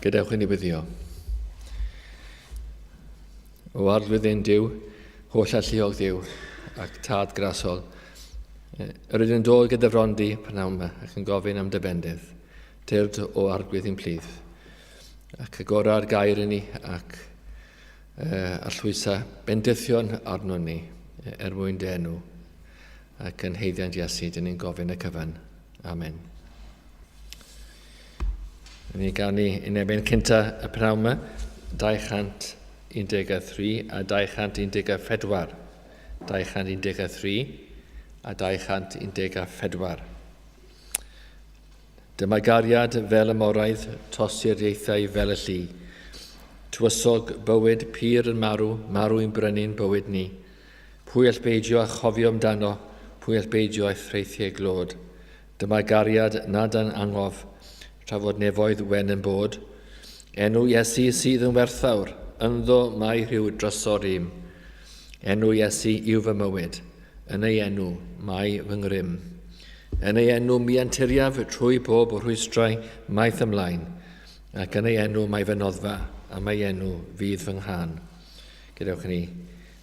Gadewch i ni byddio. O arglwydd ein Duw, holl alluog Duw, ac tad grasol, yr ydyn dod gyda frondi pnawn yma ac yn gofyn am dy bendydd, dyrd o arglwydd ein plydd, ac agora'r gair i ni ac arllwysa bendithion arno ni mwyn dy enw, ac yn heiddiant Iesu, dyn ni'n gofyn y cyfan. Amen. Ni gawn ni yn ebyn cynta y pnawn yma, 213 a 214. 213 a 214. Dyma gariad fel y moraidd, tosir ieithau fel y llu. Tywysog bywyd pyr yn marw yn brynu'n bywyd ni. Pwy all beidio a chofio amdano, pwy all beidio a threithiau glod. Dyma gariad nad yn angof, tra fod nefoedd wen yn bod. Enw Iesu sydd yn werthawr, ynddo mae rhyw drysor im. Enw Iesu yw fy mywyd, yn ei enw mae fy ngrym. Yn ei enw mi anturiaf trwy bob o rhwystrau maith ymlaen, ac yn ei enw mae fy noddfa, a mae enw fydd fy nghan. Gadewch ni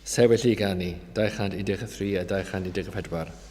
sefyll i gan ni, 213 a 214.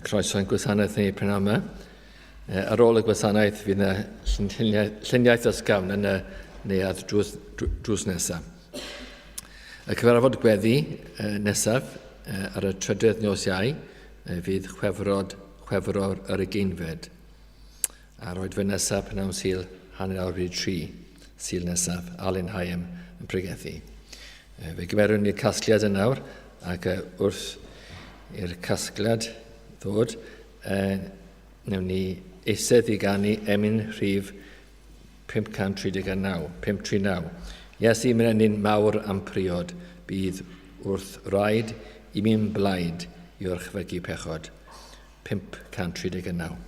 Croeso'n gwasanaeth ni pen yma. Ar ôl y gwasanaeth fydd yna lluniaeth ysgafn yn y neuadd drws nesaf. Y cyfarfod gweddi nesaf ar y 3 nos Iau fydd Chwefror yr Ugeinfed. A'r oedfen nesaf pen am Sul 2:03, Sul nesaf, Vernon Higham yn pregethu. Fe gymerwn ni'r casgliad yn nawr, ac wrth i'r casgliad ddod, newn ni eisedd i ganu emyn rhif 539. Iesu Menyn mawr am priod, bydd wrth rhaid i mi'n blaid i orchfygu pechod. 539.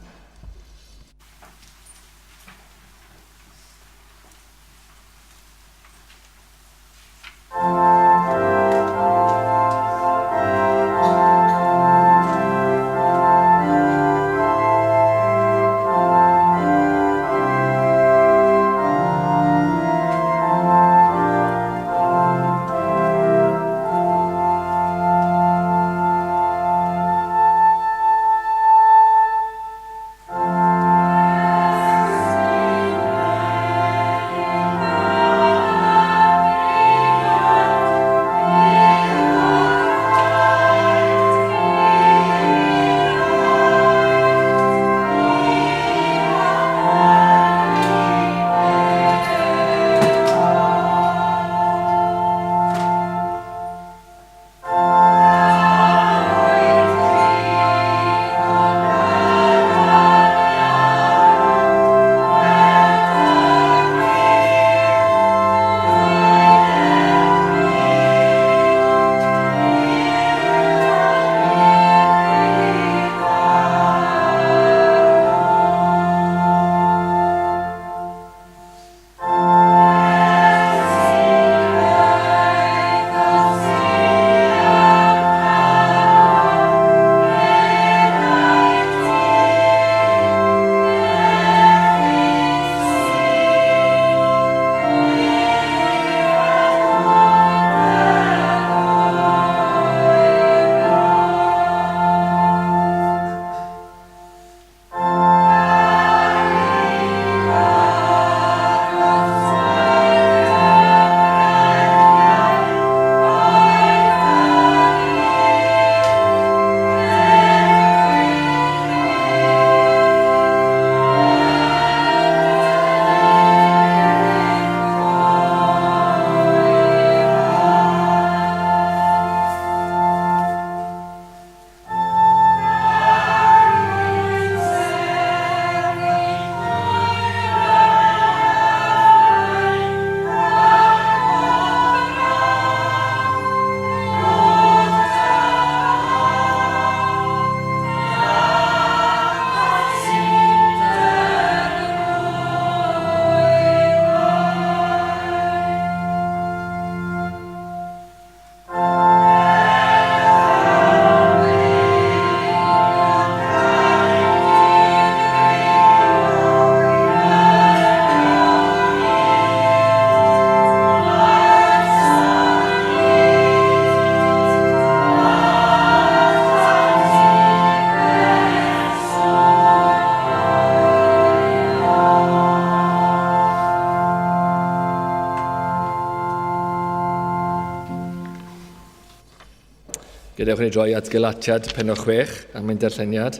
Gadewch ni droi at Galatiad pen o 6 am ein darlleniad.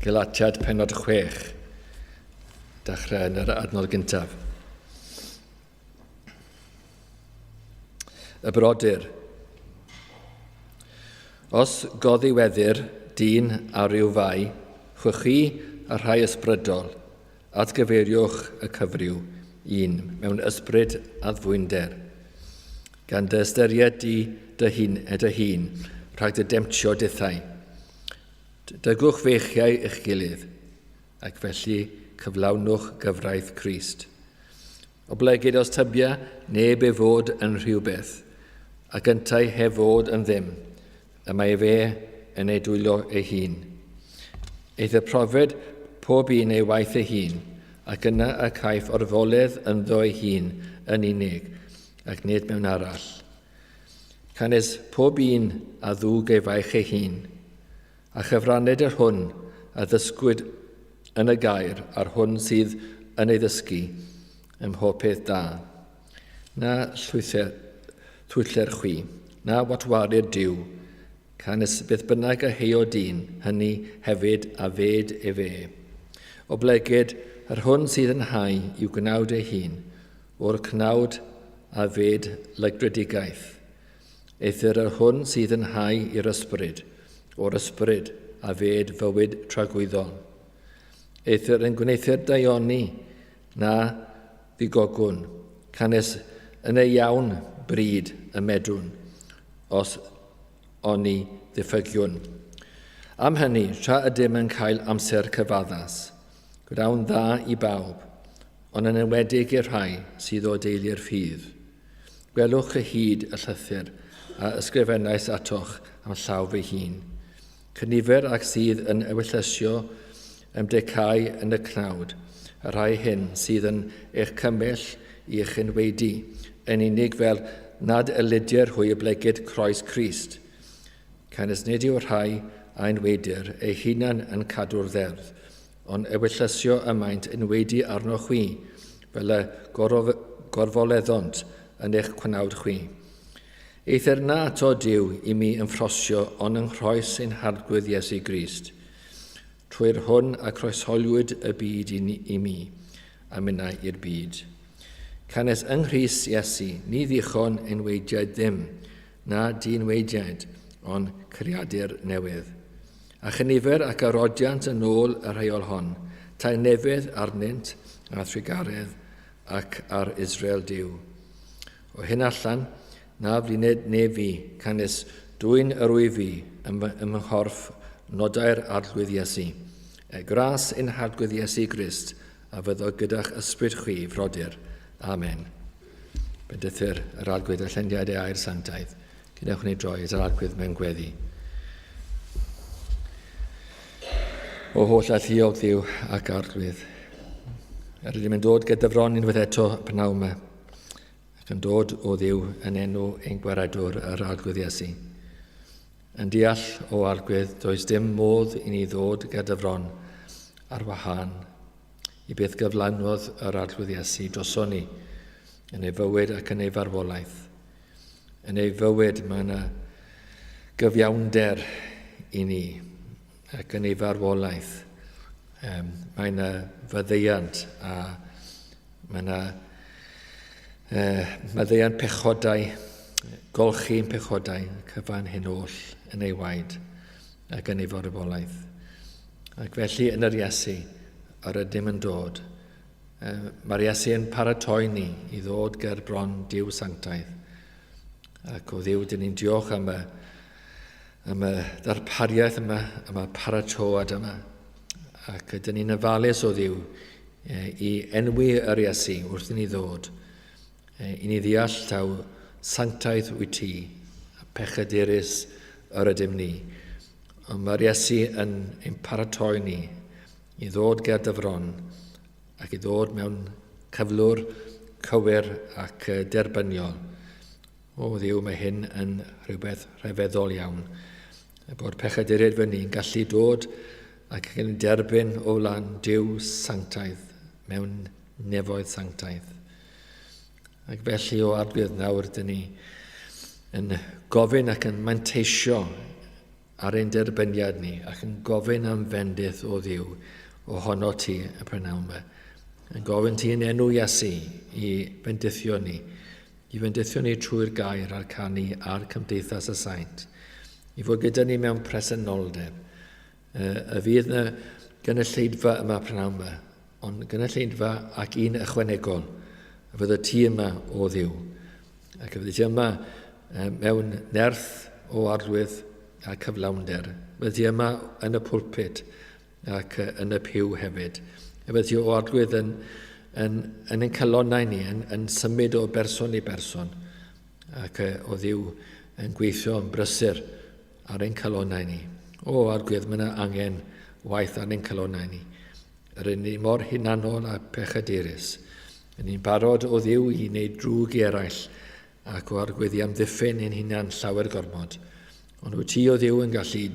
Galatiad penod 6, dechrau yn yr adnod gyntaf. Y brodyr. Os goddiweddir dyn a ryw fai, chwychi a rhai ysbrydol, atgyfeiriwch y cyfryw, un mewn ysbryd addfwynder. Gan dy ystyried dy hun, rhag dy demtio dithau. Dygwch feichiau eich gilydd, ac felly cyflawnwch gyfraith Crist. Oblegid os tybia neb ei fod yn rhywbeth, ac yntau hef fod yn ddim, y mae fe yn ei dwylo ei hun. Eith y profed pob un ei waith ei hun, ac yna y caiff orfoledd yn ddo ei hun yn unig, ac nid mewn arall. Canes pob un a ddwg ei faich ei hun, a chyfraned yr hwn a ddysgwyd yn y gair a'r hwn sydd yn ei ddysgu ym mhob peth da. Na thwyller chwi, na watwarir diw, canes beth bynnag a heo dyn, hynny hefyd a fed e fe. O blegyd, yr hwn sydd yn hau i'w gnawd ei hun, o'r cnawd a fed lygrydigaeth. Eithir yr hwn sydd yn hau i'r ysbryd, o'r ysbryd a fed fywyd tragwyddol. Eithir yn gwneithio'r daioni na ddigogwn, canes yn ei iawn bryd y medwn, os oni ddiffygiwn. Am hynny, tra ydym yn cael amser cyfaddas, gwnawn dda i bawb, ond yn enwedig i'r rhai sydd o deulu'r ffydd. Gwelwch y hyd y llythyr a ysgrifennais atoch am llaw fy hun. Cynifer ac sydd yn ewyllysio ymdecau yn y cnawd, y rhai hyn sydd yn eich cymell i eich enwedu, yn unig fel nad eludi'r hwy y blegyd croes Crist. Canes nid yw'r rhai a enwedir ei hunan yn cadw'r dderdd, ond ewyllysio ymaint enwedu arno chwi, fel y gorfoleddont yn eich cwnawd chwi. Eithir na to diw i mi yn ffrosio ond yng nghroes ein hardgwydd Iesu Grist. Trwy'r hwn a croesholwyd y byd i mi, a minna i'r byd. Canes yng Nghrist Iesu, ni ddichon enweidiad ddim, na dinweidiad, ond cariadur newydd. A chynifer ac arodiant yn ôl y rheol hon, tai nefydd arnynt a thrigaredd ac ar Israel diw. O hyn allan, na flined nefi, canes dwy'n yr wyfi ym nghorff nodau'r arglwydd Iesu. Gras ein harglwydd Iesu Grist, a fyddo gyda'ch ysbryd chwi frodyr. Amen. Bendythyr yr arglwydd y llendiad ei air sanctaidd. Gwnewch ni droi yr arglwydd mewn gweddi. O holl a ddiog ddiw ac arglwydd. Rydym yn dod gyda unwaith eto pnaw yma, ac yn dod o ddiw yn enw ein gwaredwr yr arglwydd Iesu. Yn deall o arglwydd, does dim modd i ni ddod gyda ar wahân i beth gyflanodd yr arglwydd Iesu droson ni yn ei fywyd ac yn ei farwolaeth. Yn ei fywyd mae yna gyfiawnder i ni ac yn ei farwolaeth. Mae yna faddeuant a mae yna maddeuant pechodau, golchi'n pechodau, cyfan hyn oll yn ei waed ac yn ei farwolaeth. Ac felly yn yr Iesu, ar ydym yn dod. Mae'r Iesu yn paratoi ni i ddod ger bron Duw Sanctaidd. Ac o Dduw, dyn ni'n diolch am y darpariaeth yma, am y paratoad yma. Ac dyn ni'n ofalus o Dduw i enwi yr Iesu wrth i ni ddod. I ni ddeall taw sanctaidd wyt ti, a pechadurus yr ydym ni. Ond mae'r Iesu yn ein paratoi ni i ddod ger dyfron ac i ddod mewn cyflwr cywir ac derbyniol. O Dduw, mae hyn yn rhywbeth rhyfeddol iawn. Bod pechaduriaid fy ni'n gallu dod ac yn derbyn o lan Duw sanctaidd mewn nefoedd sanctaidd. Ac felly o arglwydd nawr, dyn ni yn gofyn ac yn manteisio ar ein derbyniad ni ac yn gofyn am fendith o Dduw ohono ti y prynawn yma. Yn gofyn ti yn enw Iesu i bendithio ni trwy'r gair a'r canu a'r cymdeithas y saint, i fod gyda ni mewn presenoldeb. Y fydd na gynulleidfa yma prynawn yma, ond gynulleidfa ac un ychwanegol, y fydd y ti yma o Dduw. Ac y fydd ti yma mewn nerth o arglwydd a cyflawnder. Fydd ti yma yn y pwlpit ac yn y piw hefyd. Fydd ti o arglwydd yn ein calonnau ni, yn symud o berson i berson. Ac o Dduw yn gweithio yn brysur ar ein calonnau ni. O arglwydd, mae yna angen waith ar ein calonnau ni. Yr un ni mor hunanol a pechadurus. Ni'n barod o Dduw i wneud drwg i eraill ac o argwyddi amddiffyn ein hunain llawer gormod. Ond wyt ti o Dduw yn gallu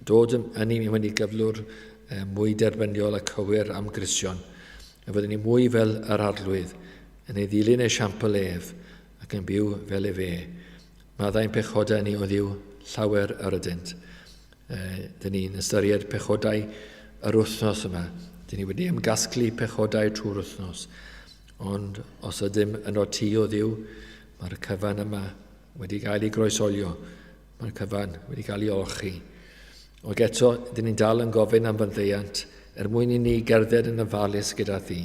dod yn ni mewn i gyflwr mwy derbyniol a cywir am Gristion, a fyddwn ni mwy fel yr arglwydd, yn ei ddilyn ei siampl ef, ac yn byw fel e fe. Maddau'n pechodau ni o Dduw llawer yr ydynt. Dyn ni'n ystyried pechodau yr wythnos yma. Dyn ni wedi ymgasglu pechodau trwy'r wythnos. Ond os ydym yn o ti o Dduw, mae'r cyfan yma wedi cael ei groesolio. Mae'r cyfan wedi cael ei olchi. Ac eto, dyn ni'n dal yn gofyn am fyndeiant mwyn i ni gerdded yn ofalus gyda thi.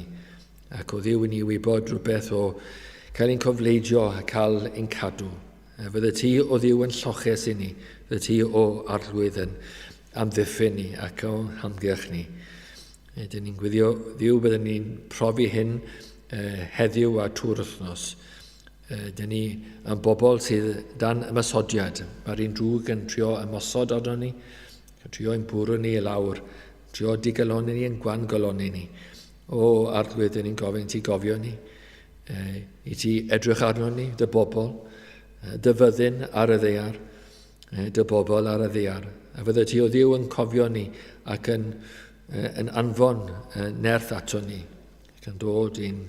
Ac o Dduw i ni wybod rhywbeth o cael ein cofleidio a cael ein cadw. Fydde ti o Dduw yn lloches i ni. Fydde ti o arglwydd yn amddiffyn ni ac o hamgylch ni. Dyn ni'n gwyddio Dduw byddwn ni'n profi hyn heddiw a trwy'r wythnos. Dyn ni yn bobl sydd dan ymysodiad. Mae'r un drwg yn trio ymosod arno ni, trio ein bwrw ni i lawr, trio digaloni ni yn gwangoloni ni. O arglwydd, dyn ni'n gofyn ti gofio ni, i ti edrych arno ni, dy bobl, dy fyddin ar y ddaear, dy bobl ar y ddaear. A fydde ti o Dduw yn cofio ni ac yn anfon nerth ato ni, ac yn dod i'n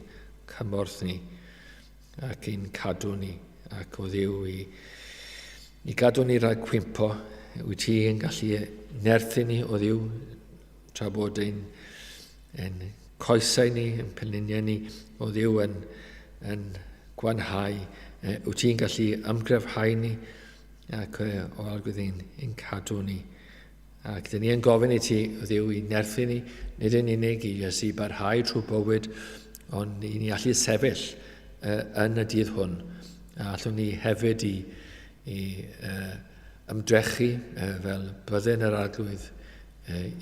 cymorth ni ac i'n cadw ni, ac o Dduw i gadw ni rhag cwympo. Wyt ti yn gallu nerthu ni o Dduw, tra bod ein coesau ni, ein peliniau ni o Dduw yn gwanhau. Wyt ti'n gallu ymgrefhau ni ac o arglwydd i'n cadw ni. Ac dyn ni yn gofyn i ti o Dduw i nerthu ni, nid yn unig i Iesu barhau trwy bywyd, ond i ni allu sefyll yn y dydd hwn. A allwn ni hefyd i ymdrechu fel byddin yr arglwydd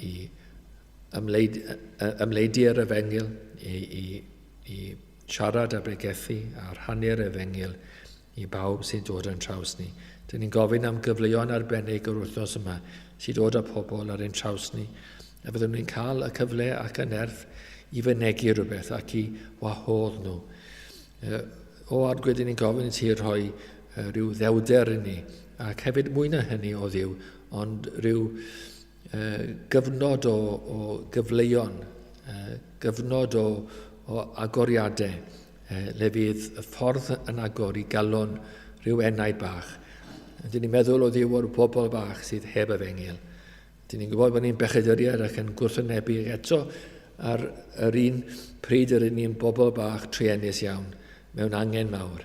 i ymleidi'r efengil, i siarad a bregethu a rhannu'r efengil i bawb sy'n dod yn traws ni. Dyn ni'n gofyn am gyfleoedd arbennig o'r wythnos yma sy'n dod â pobl ar ein traws ni. A byddwn ni'n cael y cyfle ac y nerth i fynegu rhywbeth ac i wahodd nhw. O arglwydd ni'n gofyn i ti rhoi rhyw ddewder i ni, ac hefyd mwy na hynny o Dduw, ond rhyw gyfnod o gyfleuon, gyfnod o agoriadau, le fydd y ffordd yn agor i galon rhyw enau bach. Dyn ni'n meddwl o Dduw o'r bobl bach sydd heb efengil. Dyn ni'n gwybod bod ni'n bechaduriad ac yn gwrthwynebu eto ar yr un pryd yr ni'n bobl bach truenus iawn mewn angen mawr.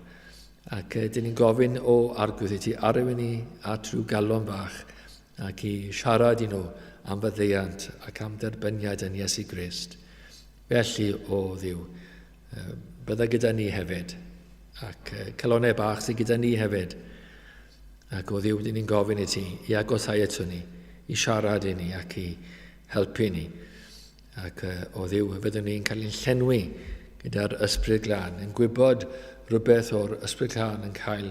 Ac dyn ni'n gofyn o arglwydd i ti arwain ni at rhyw galon bach ac i siarad i nhw am fyddeiant ac am derbyniad yn Iesu Grist. Felly o Dduw, bydda gyda ni hefyd, ac calonau bach sydd gyda ni hefyd. Ac o Dduw, dyn ni'n gofyn i ti i agosau eto ni, i siarad i ni ac i helpu ni. Ac o Dduw, fyddwn ni'n cael ein llenwi gyda'r ysbryd glân, yn gwybod rhywbeth o'r ysbryd glân yn cael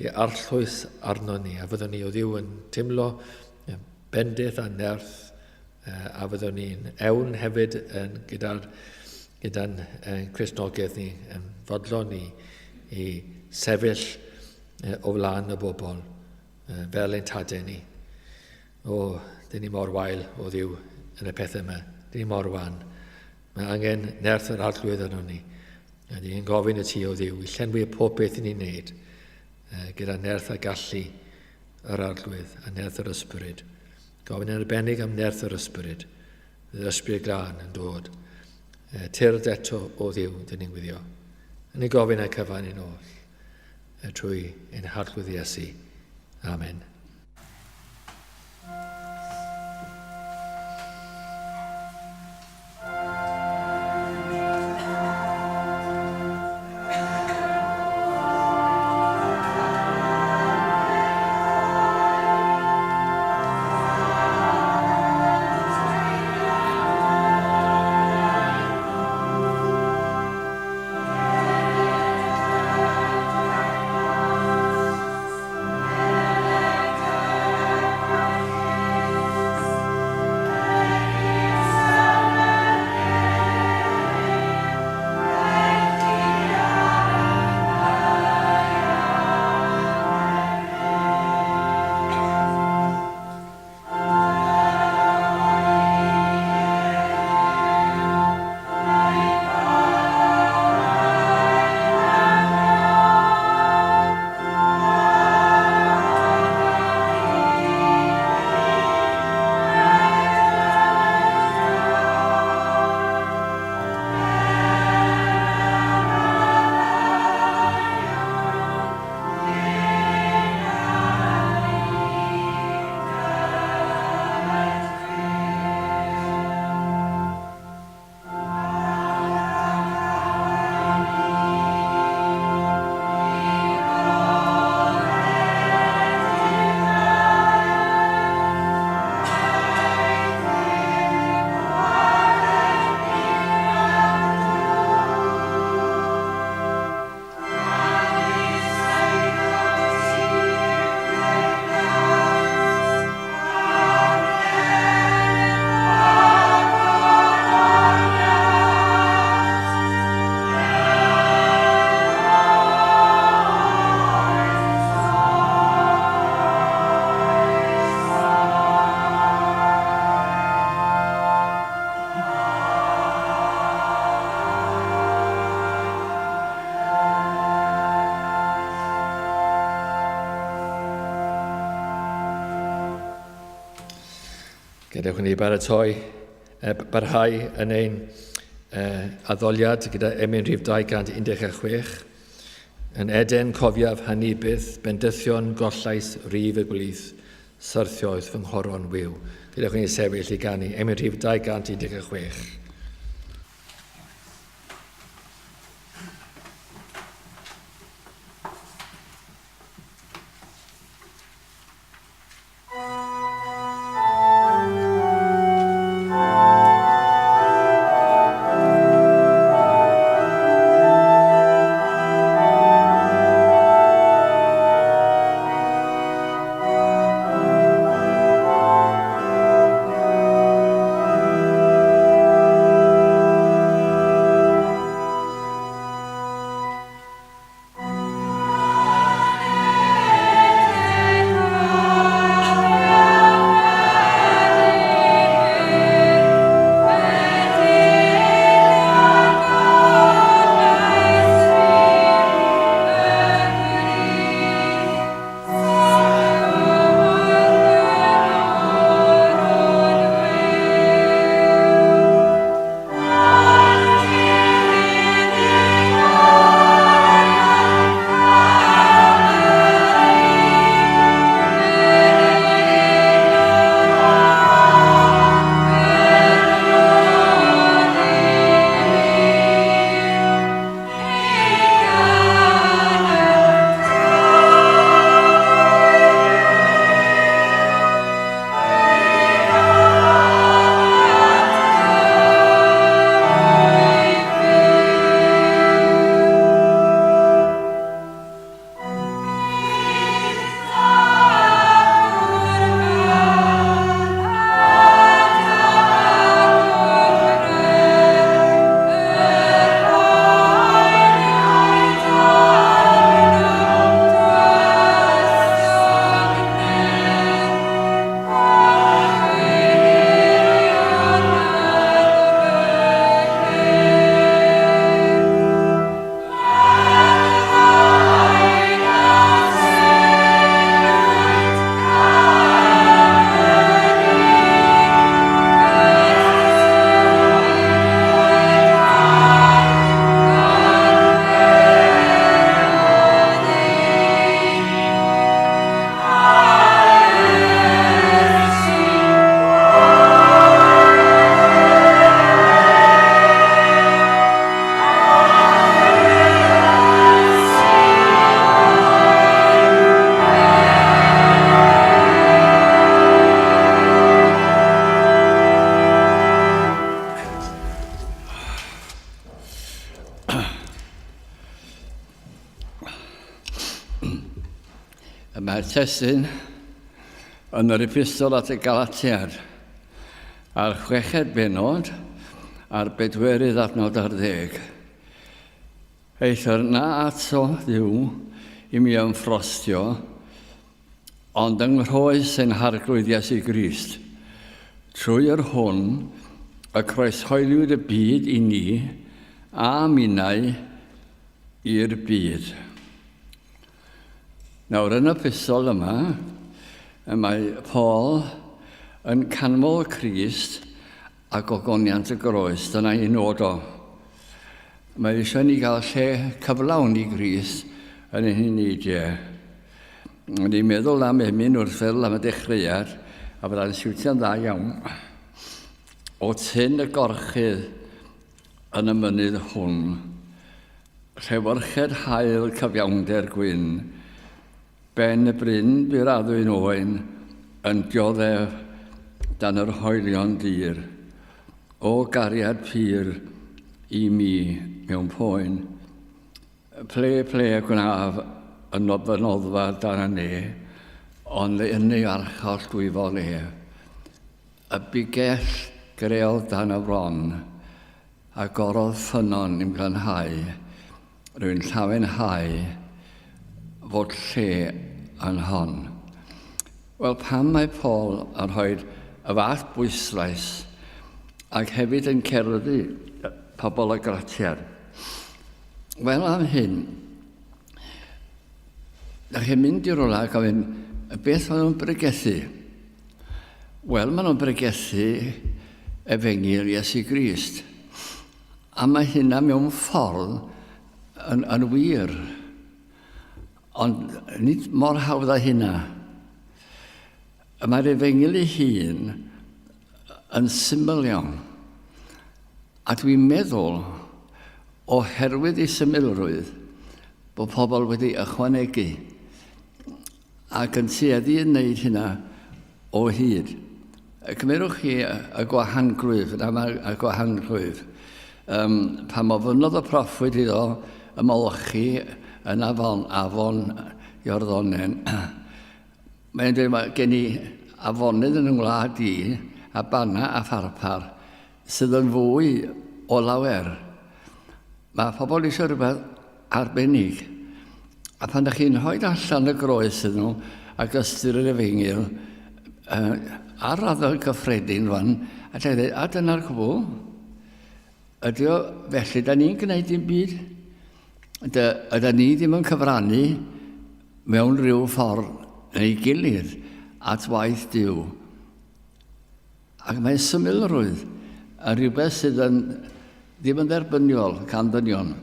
ei arllwys arno ni, a fyddwn ni o Dduw yn teimlo bendith a nerth, a fyddwn ni'n ewn hefyd gyda'n Cristnogaeth ni, yn fodlon ni i sefyll o flaen y bobl fel ein tadau ni. Dyn ni mor wael o Dduw yn y pethau yma, dyn ni mor wan. Mae angen nerth yr arglwydd arno ni. A dyn ni'n gofyn y ti o Dduw i llenwi pob beth i ni'n neud gyda nerth a gallu yr arglwydd a nerth yr ysbryd. Gofyn yn arbennig am nerth yr ysbryd. Bydd ysbryd glân yn dod. Tyrd eto o Dduw, dyn ni'n gwyddio. Yn ei gofyn a'i cyfan i'n oll trwy ein harglwydd Iesu. Amen. Gadewch ni barhau yn ein addoliad gyda emyn rhif 216. Yn Eden cofiaf hynny byth, bendithion gollais rhif y gwlydd, syrthioedd fy nghoron wyw. Gadewch ni sefyll i ganu emyn rhif 216. Mae'r testyn yn yr epistol at y Galatiaid a'r 6 benod a'r 4 adnod ar 10. Eithir na ato ddiw i mi ymffrostio, ond yng nghroes ein harglwydd Iesu Grist. Trwy'r hwn, y croeshoeliwyd y byd i ni a minnau i'r byd. Nawr, yn y epistol yma, mae Paul yn canmol Crist a gogoniant y groes. Dyna ei nod o. Mae eisiau ni gael lle cyflawn i Grist yn ein huneidiau. Ni'n meddwl am emyn wrth fel am y dechreuad, a byddai'n siwtio'n dda iawn. O tyn y gorchydd yn y mynydd hwn, rhewyrched hael cyfiawnder gwyn, ben y bryn by'r addwy'n oen yn dioddef dan yr hoelion dir, o gariad pyr i mi mewn poen. Ple gwnaf yn noddfa dan y ne, ond le yn ei archol dwyfo le. Y bigell greel dan y bron, a gorodd ffynon i'm glanhau, rwy'n llawenhau fod lle yn hon. Wel, pam mae Paul yn rhoi y fath bwyslais ac hefyd yn cerddi pobl y Galatiaid? Wel, am hyn, da chi'n mynd i'r ola gofyn beth oedd nhw'n bregethu. Wel, maen nhw'n bregethu Efengyl Iesu Grist. A mae hynna mewn ffordd yn wir. Ond nid mor hawdd â hynna. Mae'r Efengyl ei hun yn syml iawn. A dwi'n meddwl, oherwydd ei symlrwydd, bod pobl wedi ychwanegu ac yn tueddu yn wneud hynna o hyd. Cymerwch chi y gwahanrwydd, y gwahanrwydd. Pan o fynodd y proffwyd iddo ymolchi yn afon Iorddonen, mae'n dweud mae gen i afonydd yn ngwlad i, a Bana a Pharpar, sydd yn fwy o lawer. Mae pobl eisiau rhywbeth arbennig. A pan ydych chi'n rhoi allan y groes ydyn nhw ac ystyr yr Efengyl, ar raddau gyffredin fan, a dyna'r cwbl. Ydy o, felly, da ni'n gwneud dim byd. Yda ni ddim yn cyfrannu mewn rhyw ffordd neu gilydd at waith Duw. Ac mae'n symlrwydd a rhywbeth sydd ddim yn dderbyniol gan ddynion.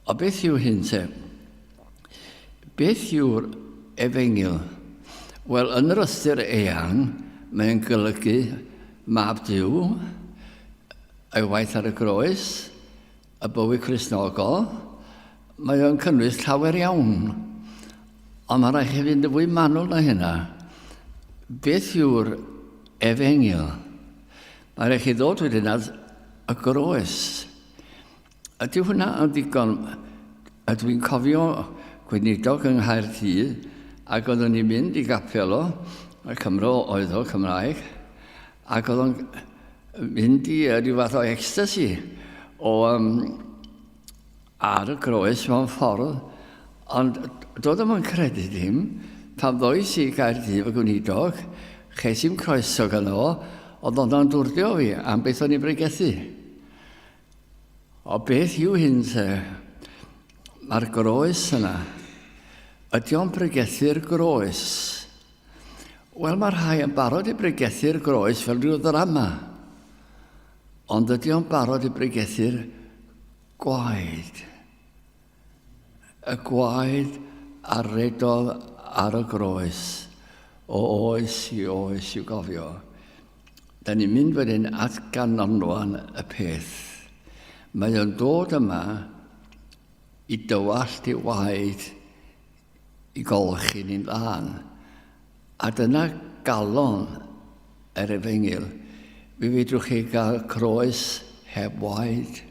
O beth yw hyn te? Beth yw'r Efengyl? Wel, yn yr ystyr eang, mae'n golygu mab Duw, ei waith ar y groes, y bywyd Cristnogol. Mae o'n cynnwys llawer iawn. Ond mae rhaid chi fynd y fwy manwl na hynna. Beth yw'r Efengyl? Mae rhaid chi ddod wedyn at y groes. Ydy hwnna yn ddigon? Ydw i'n cofio gweinidog yng Nghaerdydd, ac oeddwn ni'n mynd i Capel y Cymro oedd o Cymraeg, ac oedd o'n mynd i ryw fath o ecstasy ar y groes mewn ffordd, ond doedd yma'n credu dim, pan ddoes i Gaerdydd y gweinidog, ches i'n croeso gan o, oedd o'n dwrdio fi am beth o'n i'n bregethu. O beth yw hyn te? Mae'r groes yna. Ydy o'n bregethu'r groes? Wel, mae rhai yn barod i bregethu'r groes fel rhyw ddrama. Ond ydy o'n barod i bregethu'r gwaed? Y gwaed arredodd ar y groes o oes i'w gofio. Da ni'n mynd wedyn at ganolfan y peth. Mae o'n dod yma i dywallt i waed i golchi ni'n lan. A dyna galon yr Efengyl. Mi fedrwch chi gael croes heb waed.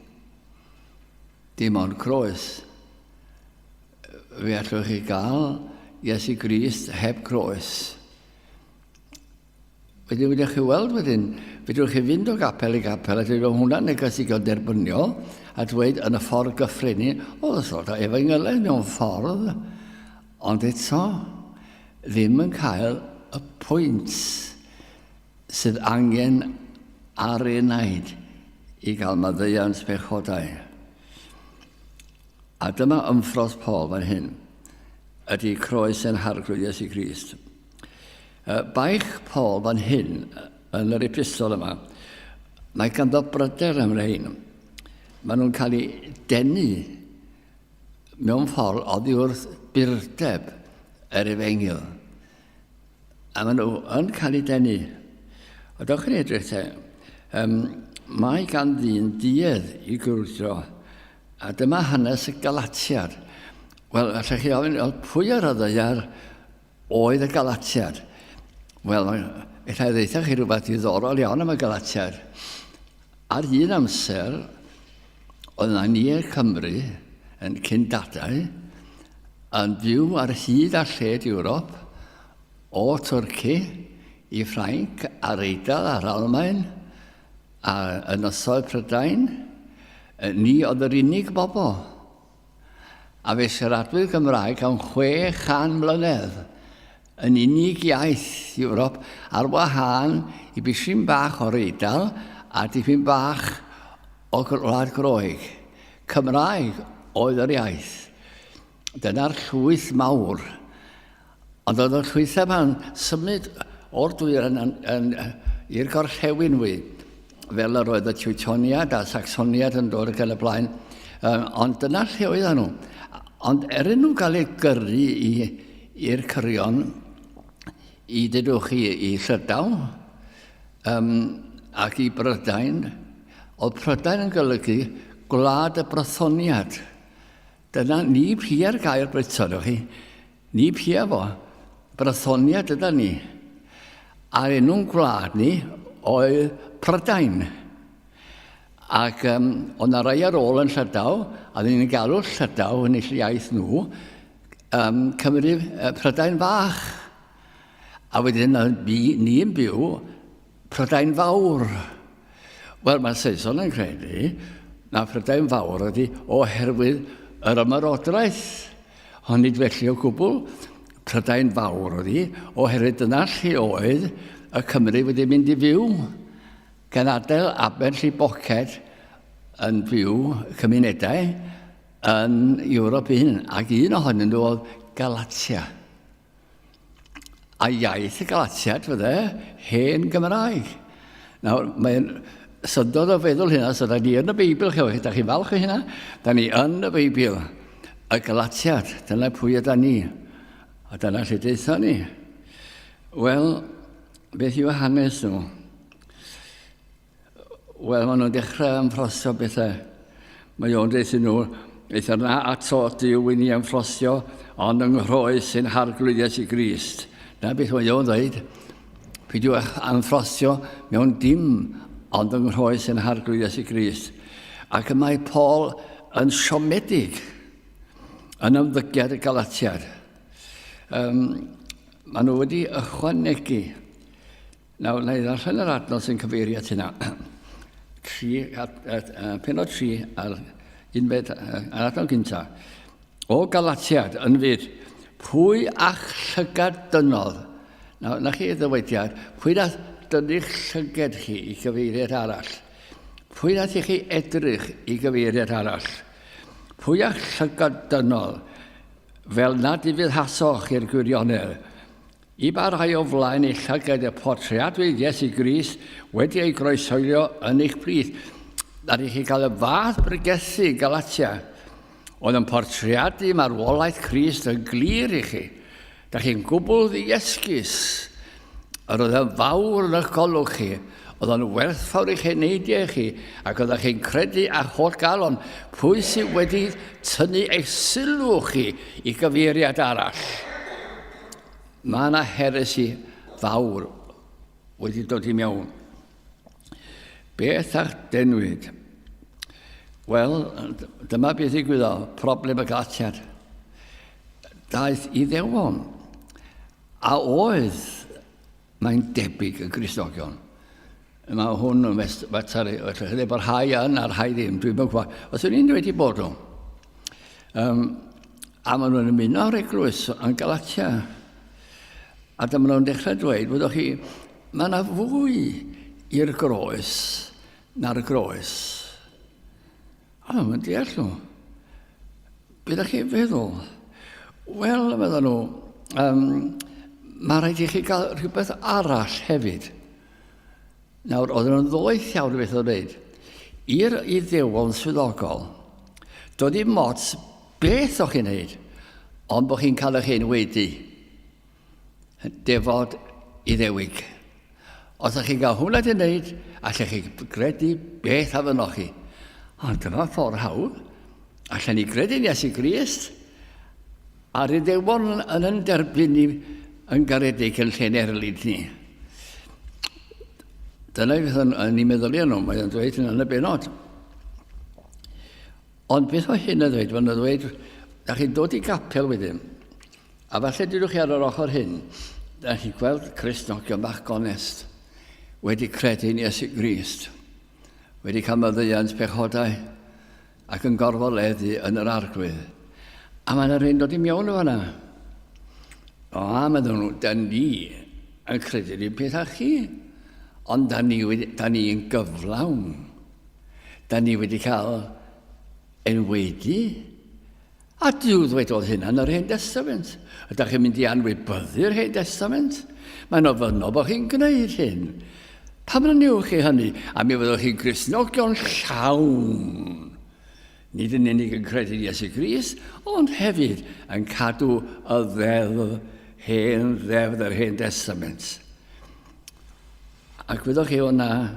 Dim ond croes. Fe allwch chi gael Iesu Grist heb croes. Wedyn wedi'ch chi weld wedyn, fedrwch chi fynd o gapel i gapel a dweud hwnna'n negesigu'n derbyniol a dweud yn y ffordd gyffredin, sort o Efengylau mewn ffordd, ond eto ddim yn cael y pwynt sydd angen ar ei wneud i gael maddeuant pechodau. A dyma ymffrodd Paul fan hyn, ydy croes yn harglwydd Iesu Grist. Baich Paul fan hyn, yn yr epistol yma, mae ganddo bryder am rhain. Maen nhw'n cael eu denu mewn ffordd oddi wrth birdeb yr Efengyl. A maen nhw yn cael eu denu. O dewch chi'n edrych te, mae gan ddyn duedd i gwrthio, a dyma hanes y Galatiad. Wel, allech chi ofyn, pwy ar y ddeiar oedd y Galatiad? Wel, allai ddeitha chi rhywbeth ddiddorol iawn am y Galatiad. Ar un amser, oedd yna ni Cymru yn Cyndatau yn byw ar hyd a lled Ewrop o Twrci i Ffrainc a'r Eidal a'r Almaen a ynysoedd Prydain. Ni oedd yr unig bobl. A fe siaradwydd Gymraeg am 600 mlynedd yn unig iaith Ewrop ar wahân i bishyn bach o'r Eidal a dipyn bach o Gwlad Groeg. Cymraeg oedd yr iaith. Dyna'r llwyth mawr. Ond oedd y llwythau ma'n symud o'r dwyr i'r gorllewin wy, fel yr oedd y Teutoniad a Saxoniad yn dod ac yn y blaen. Ond dyna lle oedd nhw. Ond nhw'n cael ei gyrru i'r cyrion, i dydwch i Llydaw ac i Brydain. Oedd Prydain yn golygu gwlad y Brythoniad. Dyna ni pia'r gair Bryton, o'ch chi. Ni pia fo. Brythoniad yda ni. A enw'n gwlad ni oedd Prydain. Ac oedd na rai ar ôl yn Llydaw, a ddyn ni'n galw Llydaw yn eich iaith nhw, Cymru Prydain Fach. A wedyn ni yn byw Prydain Fawr. Wel, mae Saeson yn credu na Prydain Fawr ydy oherwydd yr ymarodraeth. Ond nid felly o gwbl, Prydain Fawr ydy oherwydd dyna lle oedd y Cymru wedi mynd i fyw. Gan adael Aber Boced yn byw cymunedau yn Ewrop un, ac un ohonyn nhw oedd Galatia. A iaith y Galatiad fydde hen Gymraeg. Nawr, mae'n syndod o feddwl hynna, so da ni yn y Beibl, da chi'n falch o hynna? Da ni yn y Beibl, y Galatiad, dyna pwy yda ni. A dyna lle deitha ni. Wel, beth yw hanes nhw? Wel, maen nhw'n dechrau ymffrosio bethau. Mae o'n deithio nhw, eithaf na ato Dyw i ni ymffrosio, ond yng nghroi sy'n harglwyd Iesu Grist. Na beth mae o'n dweud, peidiwch ymffrosio mewn dim, ond yng nghroi sy'n harglwyd Iesu Grist. Ac mae Paul yn siomedig yn ymddygiad y Galatiad. Maen nhw wedi ychwanegu. Nawr, na i ddarllen yr adnod sy'n cyfeirio at hynna. Penod 3 ar unfed yr adnod gyntaf. O Galatiad yn fyd, pwy a'ch llygad dynodd? Nawr, na chi ddywediad, pwy nath dynnu'ch llygad chi i gyfeiriad arall? Pwy nath i chi edrych i gyfeiriad arall? Pwy a'ch llygad dynodd? Fel nad i fydd hasoch i'r gwirionedd. I barhau o flaen eich llygad y portreadwydd Iesu Grist wedi ei groesoelio yn eich plith. Nad i chi cael y fath bregethu Galatia. Oedd yn portreadu marwolaeth Crist yn glir i chi. Da chi'n gwbl ddiesgus. Yr oedd yn fawr yn eich golwg chi. Oedd yn werthfawr i'ch eneidiau chi. Ac oedd chi'n credu a holl galon pwy sydd wedi tynnu eich sylw chi i gyfeiriad arall. Mae yna heresi fawr wedi dod i mewn. Beth a'ch denwyd? Wel, dyma beth ddigwyddodd, problem y Galatiad. Daeth i ddewon. A oedd, mae'n debyg y Gristogion. Mae hwn yn fatar, felly bod rhai yn a'r rhai ddim, dwi'n meddwl gwybod. Os yw'n un wedi bod o. A maen nhw'n ymuno o'r eglwys yn Galatia. A dyma nhw'n dechrau dweud, byddwch chi, mae yna fwy i'r groes na'r groes. O, mae'n deall nhw. Bydd chi feddwl? Wel, meddwl nhw, mae rhaid i chi gael rhywbeth arall hefyd. Nawr, oedd nhw'n ddoeth iawn beth o wneud. I'r iddewon swyddogol, dod i mots beth o'ch chi'n neud, ond bod chi'n cael eich enwedu. Defod iddewig. Os ydych chi'n cael hwnna di wneud, allech chi gredu beth a fynoch chi. Ond dyma ffordd hawdd. Allen ni gredu'n Iesu Grist, a'r iddewon yn derbyn ni yn garedig yn lle'n erlyd ni. Dyna beth yn ei meddyliau nhw, mae'n dweud yn y benod. Ond beth o hyn yn dweud, mae'n dweud, da chi'n dod i Capel wedyn, a falle dydwch chi ar yr ochr hyn, da chi'n gweld Cristnogion bach gonest, wedi credu'n Iesu Grist, wedi cael myddeuant pechodau ac yn gorfoleddu yn yr arglwydd. A mae'n rhaid dod i mewn o fanna. O, a meddwl nhw, da ni yn credu'n un peth â chi, ond da ni'n gyflawn. Da ni wedi cael enwedu A diw ddwedodd hynna yn yr Hen Testament. Ydych chi'n mynd i anwybyddu'r Hen Testament? Mae'n ofynol bod chi'n gwneud hyn. Pam yn ywch chi hynny? A mi fyddwch chi'n Gristnogion llawn. Nid yn unig yn credu Iesu Grist, ond hefyd yn cadw y ddeddf yr Hen Testament. Ac fyddwch chi o'na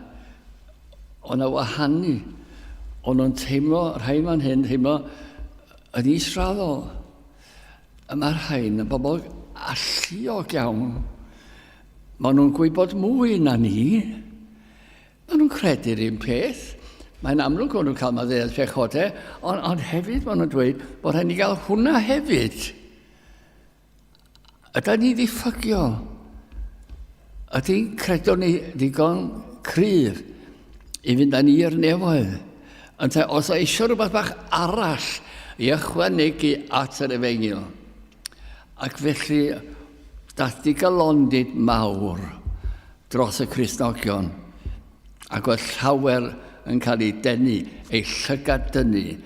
wahanu. Ond nhw'n teimlo, rhai ma'n hyn, teimlo yn israddol. Mae'r rhain yn bobl alluog iawn. Maen nhw'n gwybod mwy na ni. Maen nhw'n credu'r un peth. Mae'n amlwg o'n nhw'n cael maddeuad pechodau, ond hefyd maen nhw'n dweud bod rhaid ni gael hwnna hefyd. Yda ni ddiffygio? Ydy'n credu ni ddigon cryf i fynd â ni i'r nefoedd? Ond os eisiau rhywbeth bach arall i ychwanegu at yr Efengyl. Ac felly, dath digalondid mawr dros y Cristnogion. Ac oedd llawer yn cael ei denu, ei llygad dynnu,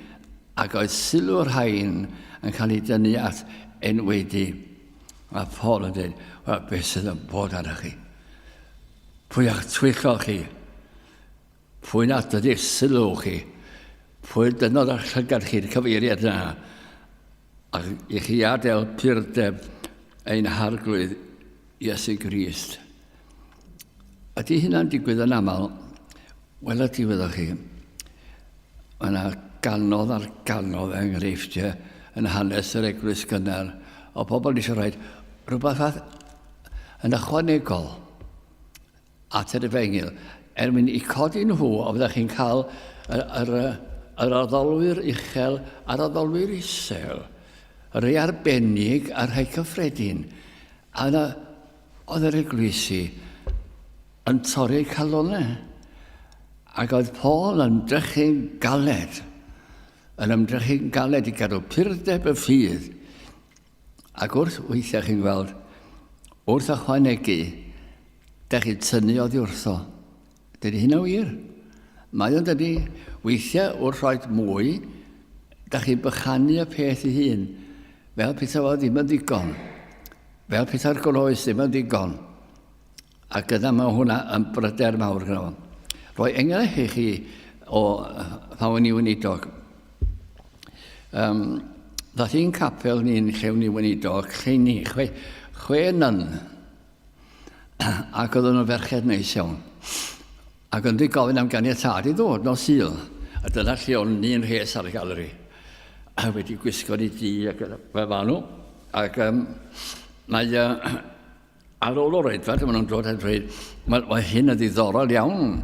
ac oedd sylw'r rhain yn cael ei dynnu at enwedu. A Paul yn dweud, wel, beth sydd yn bod arna chi? Pwy a'ch twycho chi? Pwy nad ydy'ch sylw chi? Pwy dynod ar llygad chi'r cyfeiriad yna? Ac i chi adael purdeb ein harglwydd Iesu Grist. Ydy hynna'n digwydd yn aml? Wel, ydy fyddwch chi. Mae yna ganodd ar ganodd enghreifftiau yn hanes yr eglwys gynnar o bobl eisiau rhaid rhywbeth yn ychwanegol at yr Efengyl mwyn i codi nhw o fyddwch chi'n cael yr addolwyr uchel a'r addolwyr isel, yr ei arbennig a'r rhai cyffredin. A oedd yr eglwysi yn torri'r calonau. Ac oedd Paul yn ymdrechu'n galed i gadw purdeb y ffydd. Ac wrth weithiau chi'n gweld, wrth ychwanegu, da chi'n tynnu oddi wrtho. Dydy hynna wir. Mae o'n dydy, weithiau wrth roed mwy, da chi'n bychanu y peth i hun, fel pethau fo ddim yn ddigon, fel pethau'r groes ddim yn ddigon. Ac yna mae hwnna yn bryder mawr gyda fo. Roi enghraifft i chi o pan o'n i weinidog. Ddath i'n capel ni'n llewn i weinidog, lle ni, chwe nyn. Ac oedden nhw'n ferched neis iawn. Ac yn di gofyn am ganiatad i ddod no Sul. A dyna lle o'n ni'n rhes ar y galeri. A wedi gwisgo ni di ac fe fan nhw. Ac mae ar ôl o'r oedfad, maen nhw'n dod a dweud, mae hyn yn ddiddorol iawn.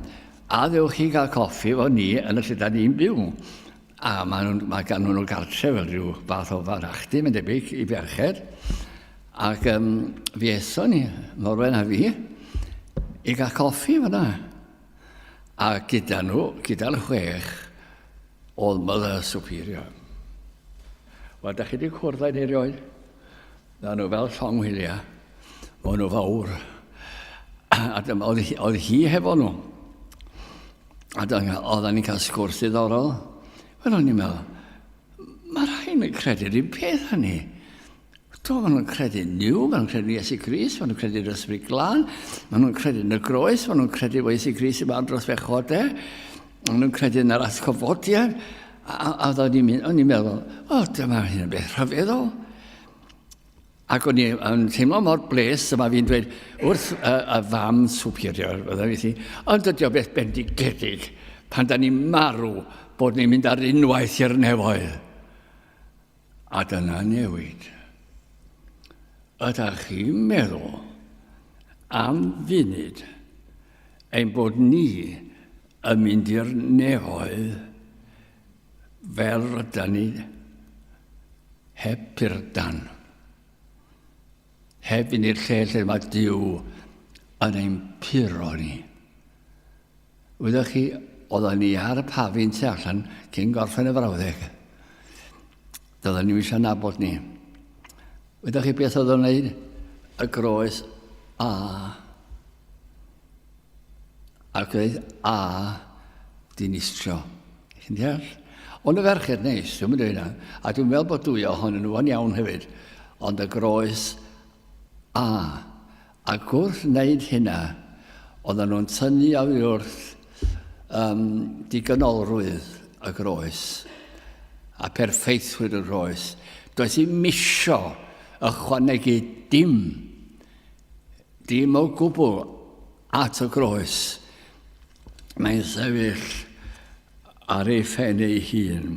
A ddewch chi gael coffi fo ni yn y lle da ni'n byw. A mae gan nhw'n gartre fel rhyw fath o farachdy, mae'n debyg i ferched. Ac fi eson ni, Morwen a fi, i gael coffi fyna. A gyda nhw, gyda'r 6, oedd Mother Superior. Wel, da chi wedi cwrdd â'i erioed? Da nhw fel llonghwyliau. Mae nhw fawr. A oedd hi hefo nhw. A oedden ni'n cael sgwrs diddorol. Wel, o'n i'n meddwl, mae rhain yn credu'r un peth hynny. Maen nhw'n credu niw, maen nhw'n credu Iesu Grist, maen nhw'n credu'r Ysbryd Glân, maen nhw'n credu yn y groes, maen nhw'n credu bod Iesu Grist yma dros bechodau, maen nhw'n credu yn yr atgofodiad. A o'n i'n meddwl, dyma hyn yn beth rhyfeddol. Ac o'n i'n teimlo mor bles, yma fi'n dweud, wrth y fam superior, ond ydy o beth bendigedig pan da ni'n marw bod ni'n mynd ar unwaith i'r nefoedd. A dyna newid. Ydych chi'n meddwl am funud ein bod ni yn mynd i'r nefoedd fel rydyn ni heb purdan, heb fynd i'r lle lle mae Duw yn ein puro ni. Wyddoch chi, oedden ni ar y pafin tu allan cyn gorffen y frawddeg. Doedden ni eisiau nabod ni. Wyddoch chi beth oedd o'n wneud? Y groes A. Ac oedd A dinistrio. Chi'n deall? Ond y ferched neis, dwi'n mynd hynna. A dwi'n meddwl bod dwi ohonyn nhw yn iawn hefyd. Ond y groes a. Ac wrth wneud hynna, oedden nhw'n tynnu a fi wrth digonolrwydd y groes a perffeithwyr y groes. Does i misio ychwanegu dim o gwbl at y groes. Mae'n sefyll ar ei phen ei hun.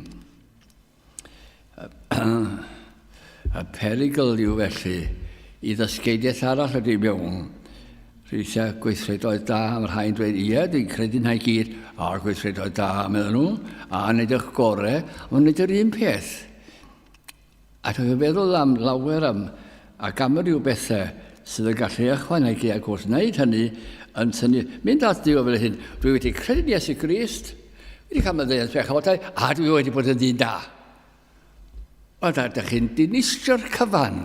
Y perigl yw felly i ddysgeidiaeth arall ydy mewn. Rhysia gweithredoedd da, mae'r rhain dweud, ie, dwi'n credu na i gyd, a gweithredoedd da, meddwl nhw, a wneud eich gorau, ond wneud yr un peth. A dwi'n feddwl am lawer ac am ryw bethau sydd yn gallu ychwanegu ac wrth wneud hynny yn tynnu. Mynd at Duw fel hyn, dwi wedi credu Iesu Grist, wedi cael meddwl pechawdau, a dwi wedi bod yn ddyn da. O da, ydych chi'n dinistio'r cyfan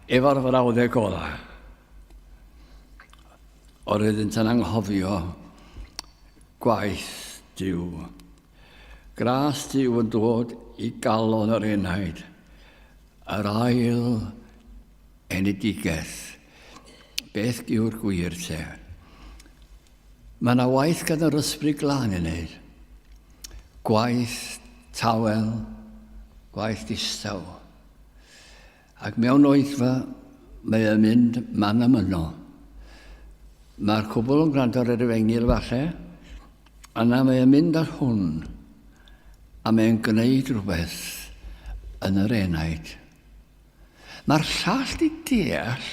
efo'r frawddau gola. O'r ydyn ta'n anghofio gwaith Duw. Gras Duw yn dod i galon yr enaid, yr ail enedigaeth. Beth yw'r gwir te? Mae yna waith gan yr ysbryd glân i wneud. Gwaith tawel, gwaith distaw. Ac mewn oethfa, mae e'n mynd man am yno. Mae'r cwbl yn gwrando ar yr efengil falle, yna mae e'n mynd ar hwn, a mae'n gwneud rhywbeth yn yr enaid. Mae'r llall di deall,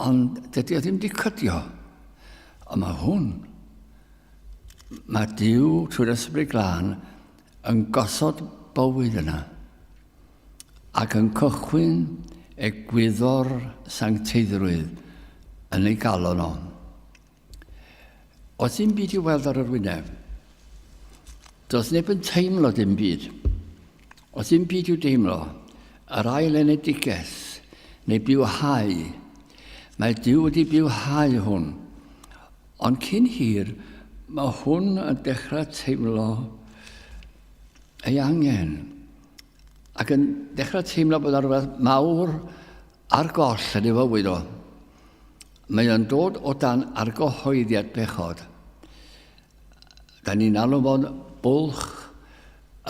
ond dydy o ddim di cydio. Ond mae hwn, mae Duw trwy'r ysbryd glân yn gosod bywyd yna ac yn cychwyn egwyddor sancteiddrwydd yn ei galon o. Os dim byd i weld ar yr wyneb, does neb yn teimlo dim byd. Os dim byd i'w deimlo, yr ail enedigaeth neu bywhau, mae Duw wedi bywhau hwn. Ond cyn hir, mae hwn yn dechrau teimlo ei angen. Ac yn dechrau teimlo bod ar rhywbeth mawr ar goll yn ei fywyd o. Mae o'n dod o dan argyhoeddiad bechod. Da ni'n alw bod bwlch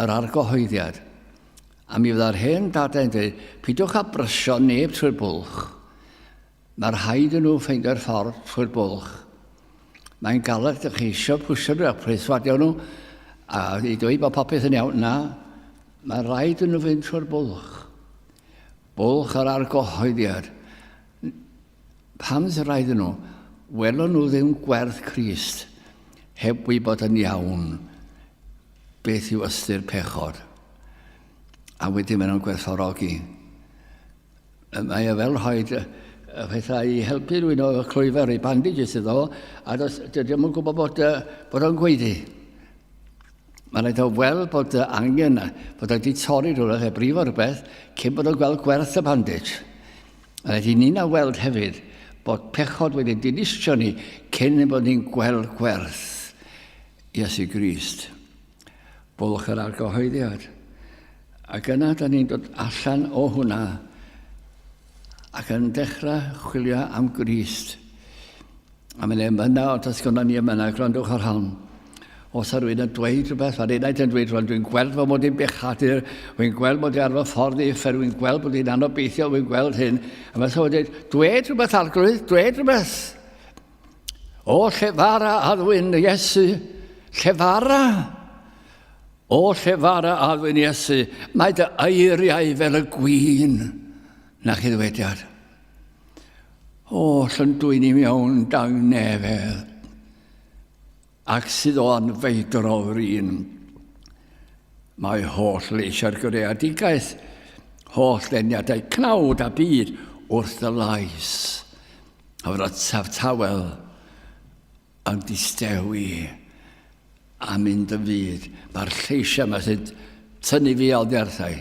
yr argyhoeddiad. A mi fydda'r hen dadau'n dweud, pidwch â brysio neb trwy'r bwlch. Mae'r rhaid yn nhw ffeindio'r ffordd trwy'r bwlch. Mae'n galed ych chi eisiau pwysio nhw a preswadio nhw a i dweud bod popeth yn iawn. Na, mae'r rhaid yn nhw fynd trwy'r bwlch. Bwlch yr argyhoeddiad. Pam sy'n rhaid yn nhw? Welon nhw ddim gwerth Crist heb wybod yn iawn beth yw ystyr pechod. A wedyn maen nhw'n gwerthfawrogi. Mae e fel rhaid y pethau i helpu rhywun o clwyfer i bandages iddo, a dydym yn gwybod bod o'n gweiddi. Mae'n rhaid o weld bod angen, bod o'n di torri rhywbeth e brif o rhywbeth, cyn bod o'n gweld gwerth y bandage. Mae'n rhaid i ni'n weld hefyd bod pechod wedi'n dinistio ni cyn bod ni'n gweld gwerth Iesu Grist. Bwlch yr argyhoeddiad. Ac yna, da ni'n dod allan o hwnna ac yn dechrau chwilio am Grist. A mae'n yna, ond os gynna ni yma, gwrandwch ar hon. Os ar rwy'n yn dweud rhywbeth, mae'r unwaith yn dweud rhywun, dwi'n gweld fod mod i'n bechadur, dwi'n gweld bod i'n arfer ffordd i uffer, dwi'n gweld bod i'n anobeithio, dwi'n gweld hyn. A mae'n sôn dweud, dweud rhywbeth arglwydd, dweud rhywbeth. O llefara addwyn Iesu, llefara. O llefara addwyn Iesu, mae dy eiriau fel y gwyn. Na chi ddwediad. O, llyn i mewn dang nefedd. Ac sydd o'n feidro o'r un. Mae holl leisio'r greadigaeth, holl leniadau cnawd a byd wrth y lais. A fod y tawel yn distewi a mynd y fyd. Mae'r lleisiau yma sydd tynnu fi oddi arthau,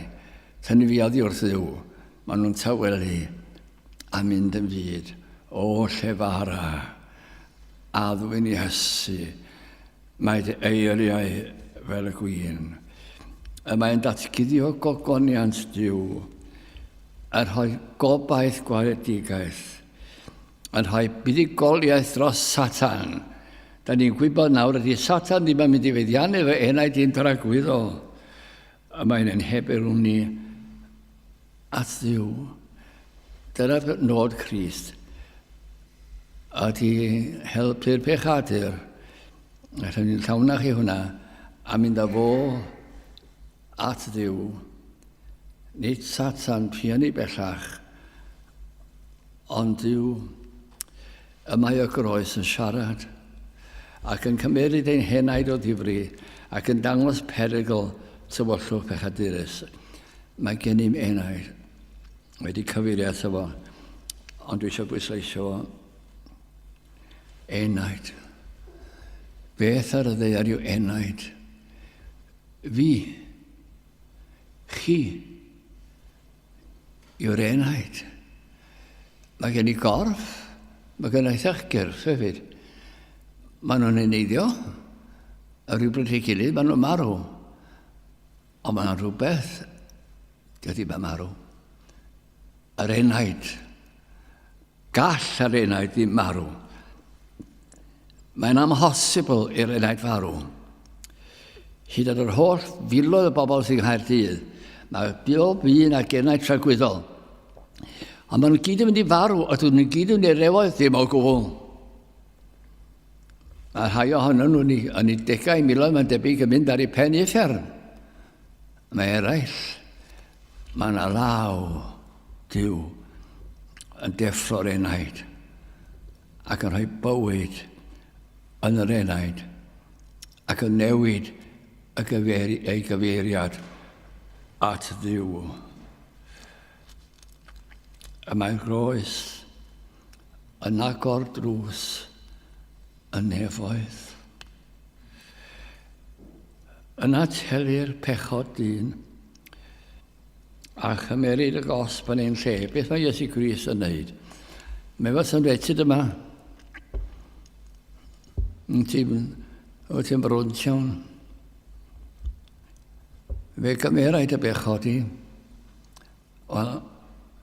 tynnu fi oddi wrth Dduw. Maen nhw'n tawelu a mynd yn fyd. O llefara, addwyn Iesu, mae dy eiriau fel y gwyn. A mae'n datgyddio gogoniant Duw, yn rhoi gobaith gwaeledigaeth, yn rhoi buddugoliaeth dros Satan. Da ni'n gwybod nawr ydy Satan ddim yn mynd i feddiannu fe enaid i'n dragwyddo. A mae'n enheberw ni at Dduw. Dyna'r nod Crist. Ydy helpu'r pechadur. Allwn ni'n llawnach i hwnna a mynd â fo at Dduw. Nid Satan pianu bellach, ond Dduw y mae y groes yn siarad ac yn cymeryd ein henaid o ddifri ac yn dangos perygl tywyllwch pechadurus. Mae gen i'n enaid wedi cyfeirio ato fo, ond dwi eisiau bwysleisio enaid. Beth ar y ddeiar yw enaid? Fi, chi, yw'r enaid. Mae gen i gorff, mae gen i ddechgyrff hefyd. Maen nhw'n eneidio, a rhywbryd i gilydd, maen nhw'n marw. Ond maen nhw'n rhywbeth, dydy ma'n marw. Yr enaid, gall yr enaid ddim marw. Mae'n amhosibl i'r enaid farw. Hyd at yr holl filoedd o bobl sy'n Nghaerdydd, mae bob un ag enaid tragwyddol. Ond maen nhw gyd yn mynd i farw, a dyn nhw gyd yn mynd i rewoedd ddim o gwbl. Mae rhai ohonyn nhw yn ei 10,000 mae'n debyg yn mynd ar ei pen i fferm. Mae eraill, mae yna law Duw yn deffro'r enaid ac yn rhoi bywyd yn yr enaid ac yn newid ei gyfeiriad at Dduw. A mae'r groes yn agor drws y nefoedd. Yna telu'r pechod dyn a chymeryd y gosb yn ein lle. Beth mae Iesu Grist yn neud? Mae fod yn retid yma. Ti'n brwnt iawn. Fe gymeryd y bechod i. Wel,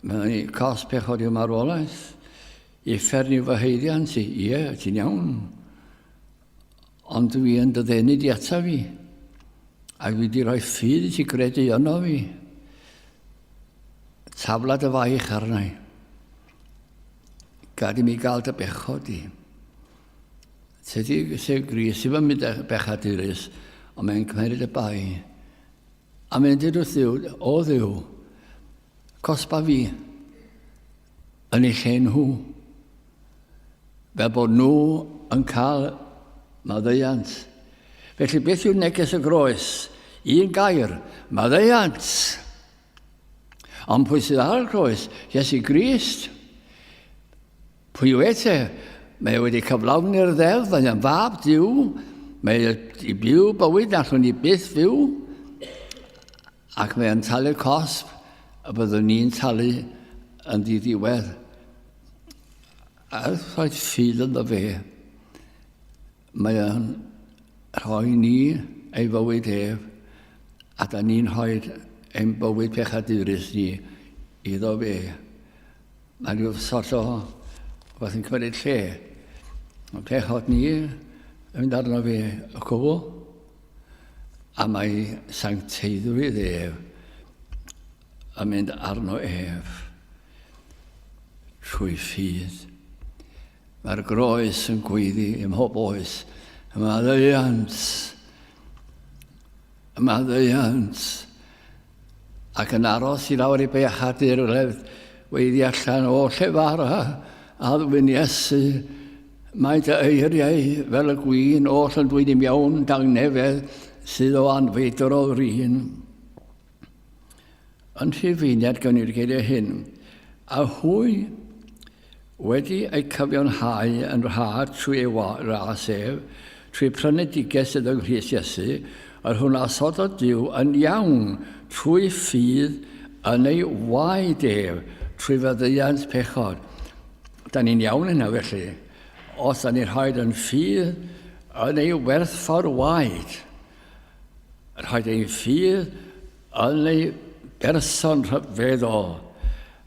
mae'n cos pechod i'w marwolaeth. I fferni fy heiddiant i. Ie, ti'n iawn. Ond dwi yn dyddenu di ata fi. Ac fi wedi rhoi ffydd i ti gredu yno fi. Taflad y faich arna i. Gad i mi gael dy bechod i. Tydi Iesu Grist sy'n mynd bechadurus, ond mae'n cymeryd y bai. A mae'n dweud wrth Dduw, o Dduw, cosba fi yn ei lle nhw. Fel bod nhw yn cael maddeiant. Felly beth yw'r neges y groes? Un gair, maddeiant. Ond pwy sydd ar y groes? Iesu Grist. Pwy yw eto? Mae wedi cyflawni'r ddeddf, mae'n fab Duw. Mae i byw bywyd allwn ni byth fyw. Ac mae'n talu'r cosb, a byddwn ni'n talu yn ddiddiwedd. A rhaid ffydd ynddo fe. Mae'n rhoi ni ei fywyd ef, a da ni'n rhoi ein bywyd pechadurus ni iddo fe. Mae'n rhyw sort o beth yn cymryd lle. Mae pechod ni yn mynd arno fe y cwbl, a mae sancteiddrwydd ef yn mynd arno ef trwy ffydd. Mae'r groes yn gweiddi ym mhob oes. Maddeiant. Maddeiant. Ac yn aros i lawr i bechadur weiddi allan o llefara a ddwyn Iesu. Mae dy eiriau fel y gwyn oll yn dweud i mewn dangnefedd sydd o anfeidr o'r un. Yn Rhufeiniad gan i'r geiriau hyn, a hwy wedi ei cyfiawnhau yn rhad trwy ei ras ef, trwy prynedigau sydd yng Nghrist Iesu, yr hwn asod o Duw yn iawn trwy ffydd yn ei waed ef, trwy faddeuant pechod. Da ni'n iawn yna felly, os da ni'n rhaid yn ffydd yn ei werthfawr waed, rhaid ein ffydd yn ei berson rhyfeddol,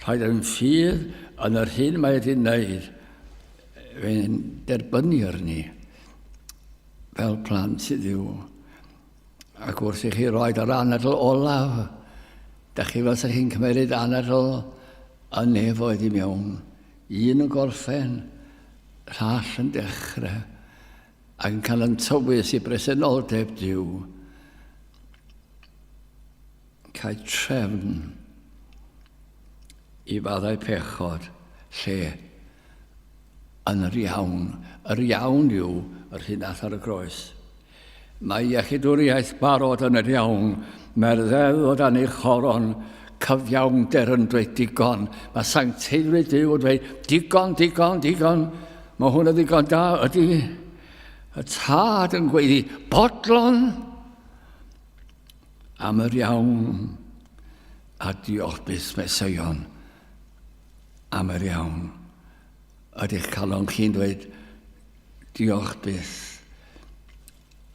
rhaid yn ffydd yn yr hyn mae wedi wneud, fe'n derbynnu arni fel plant sydd yw. Ac wrth i chi roed yr anadl olaf, da chi fel sy'ch chi'n cymryd anadl a nefoedd i mewn. Un yn gorffen, llall yn dechrau, ac yn cael yn tywys i bresenoldeb Duw. Cael trefn i faddau pechod lle yn yr iawn. Yr iawn yw yr hyn ath ar y groes. Mae iechydwriaeth barod yn yr iawn. Mae'r ddeddod yn ei choron cyfiawnder yn dweud digon. Mae sancteiddrwydd Duw yn dweud digon, digon, digon. Mae hwn yn ddigon da ydy. Y tad yn gweiddi bodlon am yr iawn a diorbys Mesoion am yr iawn. Ydych calon chi'n dweud diolch byth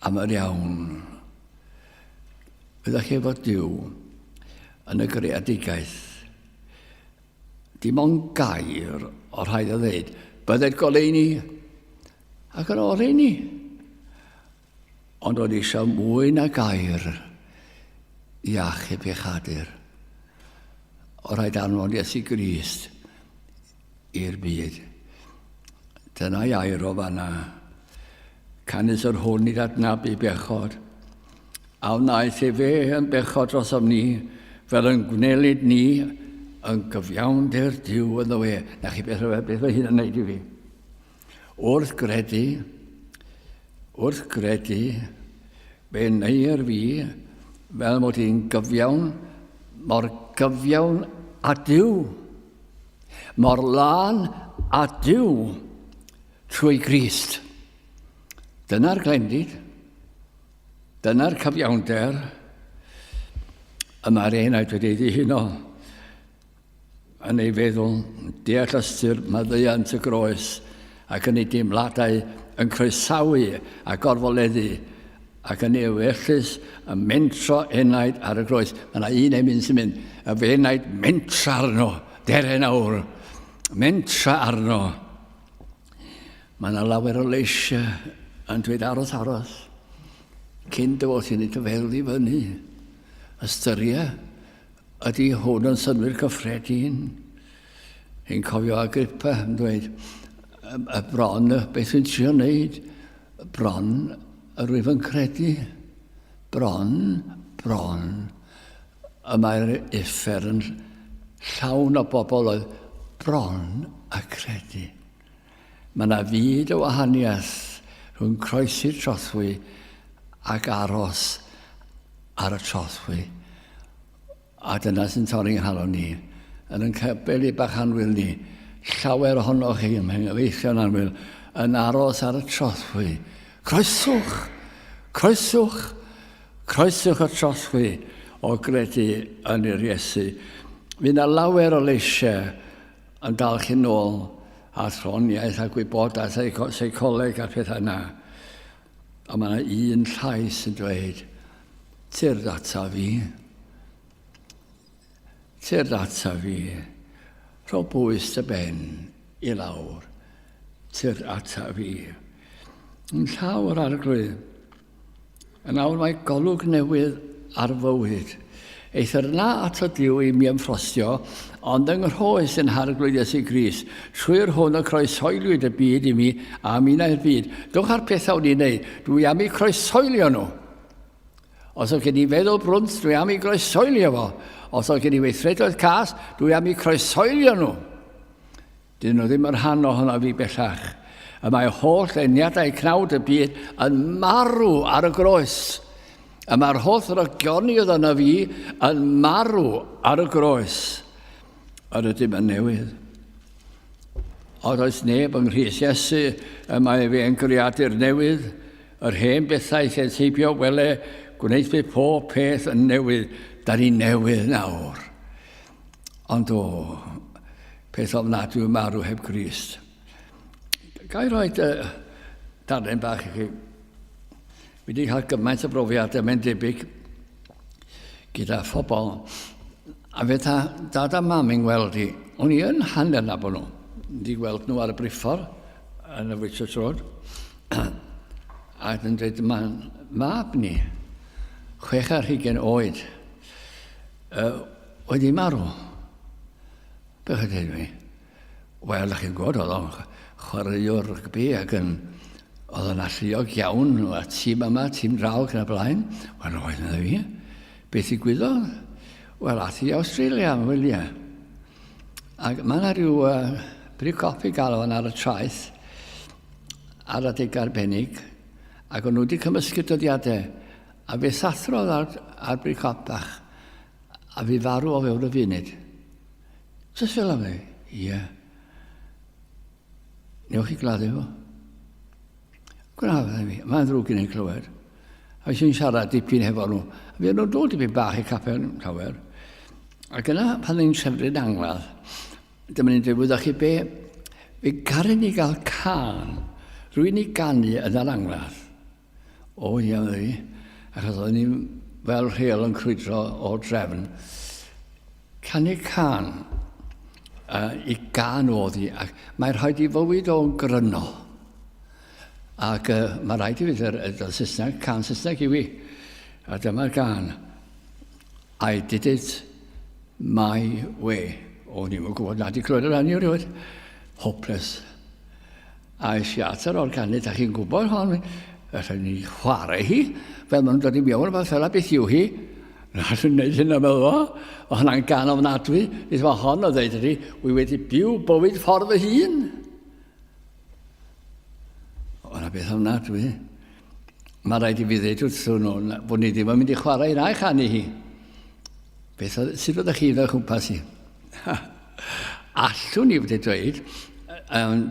am yr iawn. Ydych chi fod Duw yn y greadigaeth. Dim ond gair o rhaid o ddeud, byddai'r goleini ac yn oreini. Ond oedd eisiau mwy na gair i achub eich hadur. O rhaid anfon Iesu Grist i'r byd. Dyna i air o fanna. Canis yr hwn i'r adnabu bechod. A wnaeth e fe yn bechod dros am ni, fel yn gwneud ni yn gyfiawnder Duw yn ddo e. Na chi beth o hyn yn neud i fi. Wrth gredu, fe neir fi, fel mod i'n gyfiawn, mor gyfiawn a Duw, mor lan a Duw, trwy Grist. Dyna'r glendid, dyna'r cyfiawnder, yma'r ein aeth wedi ddihuno yn ei feddwl, deall ystyr maddeuant y groes, ac yn ei dimladau yn croesawu a gorfoleddu, ac yn ei ewellus y mentro enaid ar y groes. Mae yna un emyn sy'n mynd, y fe enaid mentra arno, deren awr, mentra arno. Mae yna lawer o leisiau yn dweud aros, cyn dy fod sy'n ei dyfelu fyny. Ystyriau, ydy hwn yn synwyr cyffredin. Hi'n cofio Agrippa yn dweud, y bron, beth wy'n trio wneud? Bron, y rwyf yn credu. Bron. Y mae'r uffer yn llawn o bobl oedd bron a credu. Mae yna fyd o wahaniaeth rhwng croesi'r trothwy ac aros ar y trothwy. A dyna sy'n torri'n nghalon ni. Yn Nghapel i bachanwyl ni, llawer ohonoch chi yn mhengyfeillion anwyl, yn aros ar y trothwy. Croeswch y trothwy o gredu yn yr Iesu. Fydd yna lawer o leisiau yn dal chi nôl a throniaeth a gwybodaeth seicoleg a'r pethau yna. A mae yna un llais yn dweud, tyr data fi, rho bwys dy ben i lawr, tyr ata fi. Yn llawr arglwydd, yn awr mae golwg newydd ar fywyd. Eithir yna ato Duw i mi ymffrostio, ond yng nghrhoes yn harglwydd Iesu Grist, trwy'r hwn y croeshoeliwyd y byd i mi a mi na'r byd. Dwch ar pethau ni'n neud, dwi am i croeshoelio nhw. Os oedd gen i feddwl brwnt, dwi am i croeshoelio fo. Os oedd gen i weithredoedd cas, dwi am i croeshoelio nhw. Dyn nhw ddim yr rhan ohono fi bellach. Y mae holl eniadau cnawd y byd yn marw ar y groes. Y mae'r holl rogioni oedd yna fi yn marw ar y groes. Yr ydym yn newydd. Oedd oes neb yng Nghrist Iesu, y mae fe yn greadur newydd. Yr hen bethau lle teipio wele, gwneud fe pob peth yn newydd. Da ni newydd nawr. Ond peth ofnadwy yw marw heb Grist. Ga i roed darlun bach i chi. Fi wedi cael gymaint o brofiadau, mae'n debyg. gyda phobl. A fe dad a mam yn gweld i. O'n i yn hanner na bod nhw. Di gweld nhw ar y briffor yn y Whitchurch Road. A yn dweud, mab ni, 26 oed, wedi marw. Be chi'n dweud fi? Wel, ydych chi'n gwybod, oedd o'n chwaraewr rygbi ac oedd o'n alluog iawn a tîm yma, tîm draw ac yn y blaen. Wel, oedd yna fi. Beth i gwyddoedd? Wel, ath i Australia, wyliau. Ac mae yna rhyw brif copi gael o'n ar y traeth, ar adeg arbennig, ac o'n nhw wedi cymysgu dyddiadau, a fe sathrodd ar brif copach, a fi farw o fewn y funud. Just fel am fi? Ie. Newch chi gladdu fo? Gwnaeth fi. Mae'n ddrwg yn ei clywed. A fi sy'n siarad dipyn hefo nhw. A fi nhw'n dod dipyn bach i Capel llawer. Ac yna, pan ni'n trefnu'n angladd, dyma ni'n dweud, ydych chi be? Fe garen ni gael can, rwy'n i ganu yn yr angladd. O, iawn fi. Achos oedd ni'n fel rheol yn crwydro o drefn. Canu can i gan oedd hi. Mae'n rhaid i fywyd o'n gryno. Ac mae rhaid i fydd y Saesneg, can Saesneg i fi. A dyma'r gan. I did it my way. O, ni'n gwybod nad i clywed yr anio rhywbeth. Hopeless. A eisiau atar o'r canu, da chi'n gwybod hon. Felly ni chwarae hi, fel maen nhw'n dod i mewn, fel fel beth yw hi. Nath yn gwneud hynna meddwl o. O hwnna'n gan ofnadwy. Nid mae hon o ddeud ydy, wi wedi byw bywyd ffordd y hun. O hwnna beth ofnadwy. Mae rhaid i fi ddeud wrthyn nhw, bod ni ddim yn mynd i chwarae yna i chanu hi. Sut oeddech chi fel chwmpas hi? Allwn ni wedi dweud,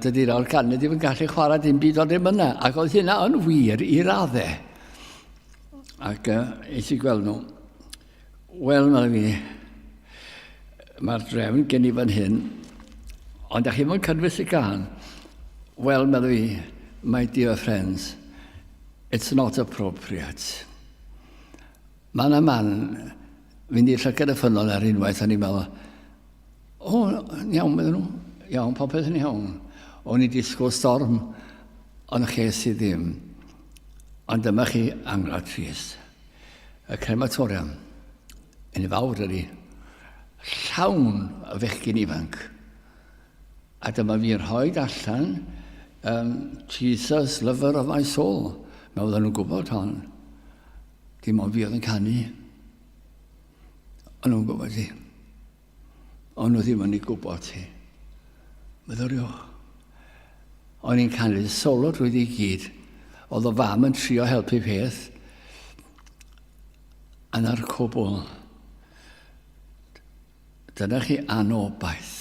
dydy'r o'r canu ddim yn gallu chwarae dim byd o'r ddim yna. Ac oedd hynna yn wir i raddau. Ac eis i gweld nhw. Wel, mae'r drefn gen i fan hyn, ond ydych chi'n mynd cynnwys y gan. Wel, meddwl fi, my dear friends, it's not appropriate. Mae yna man, fynd i'r llygad y ffynol ar unwaith, a ni'n meddwl, o, iawn, meddwl nhw, iawn, popeth yn iawn. O'n i disgwyl storm, ond ches i ddim. Ond dyma chi anglad trist. Y crematorium, yn ei fawr ydi, llawn y fechgyn ifanc. A dyma fi'n rhoi allan, Jesus, lover of my soul. Mae oedden nhw'n gwybod hon. Dim ond fi oedd yn canu. O'n nhw'n gwybod hi. O'n nhw ddim yn ei gwybod hi. Meddyliwch. O'n i'n canu solo drwy i gyd. Oedd o fam yn trio helpu peth. Yna'r cwbl. Dyna chi anobaith.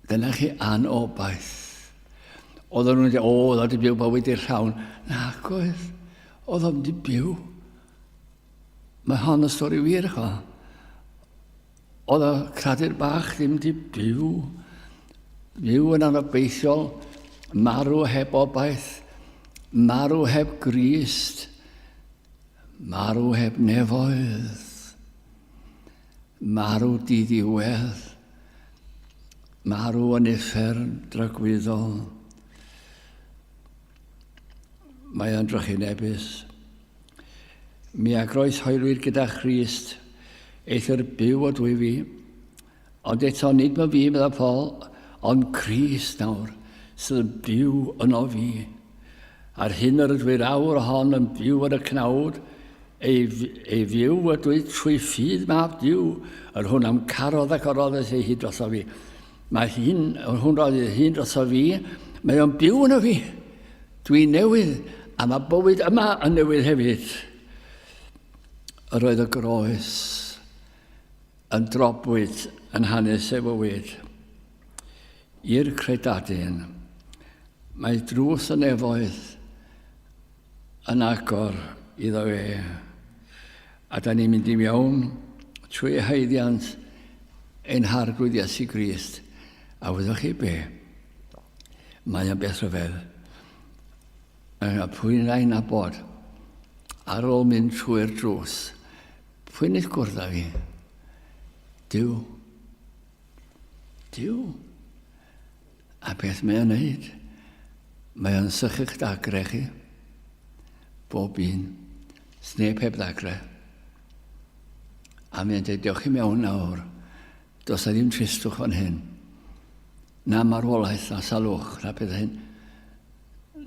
Dyna chi anobaith. Oedd nhw'n dweud, oedd o wedi byw bywyd i'r llawn. Nac oedd. Oedd o'n wedi byw. Mae hon y stori wir eich o. Oedd o cradur bach ddim wedi byw. Byw yn anobeithiol. Marw heb obaith. Marw heb Grist. Marw heb nefoedd. Marw diddiwedd. Marw yn uffern dragwyddol. Mae o'n drychinebus. Mi agroes hoelwyr gyda Christ, eithir byw o dwi fi. Ond eto nid mae fi, meddwl Paul, ond Christ nawr, sydd yn byw yno fi. Ar hyn yr ydwy'r awr hon yn byw ar y cnawd, ei fyw a dweud trwy ffydd mab diw, yr hwn am carodd ac oroddus ei hyd dros o fi. Mae hwn roedd ei hyd dros o fi, mae o'n byw yno fi. Dwi'n newydd, a mae bywyd yma yn newydd hefyd. Yr oedd y groes yn drobwyd yn hanes ei fywyd. I'r credadyn, mae drws y nefoedd yn agor iddo fe. A da ni'n mynd i mewn trwy haeddiant ein harglwydd Iesu Grist. A wyddwch chi be? Mae o'n beth rhyfedd. A pwy'n ein nabod ar ôl mynd trwy'r drws. Pwy'n eich gwrdd â fi? Diw. A beth mae'n neud? Mae'n sych eich dagre chi. Bob un. Sneb heb dagre. A mae'n dweud, diolch i mewn nawr. Does na ddim tristwch fan hyn. Na marwolaeth, na salwch, na beth hyn.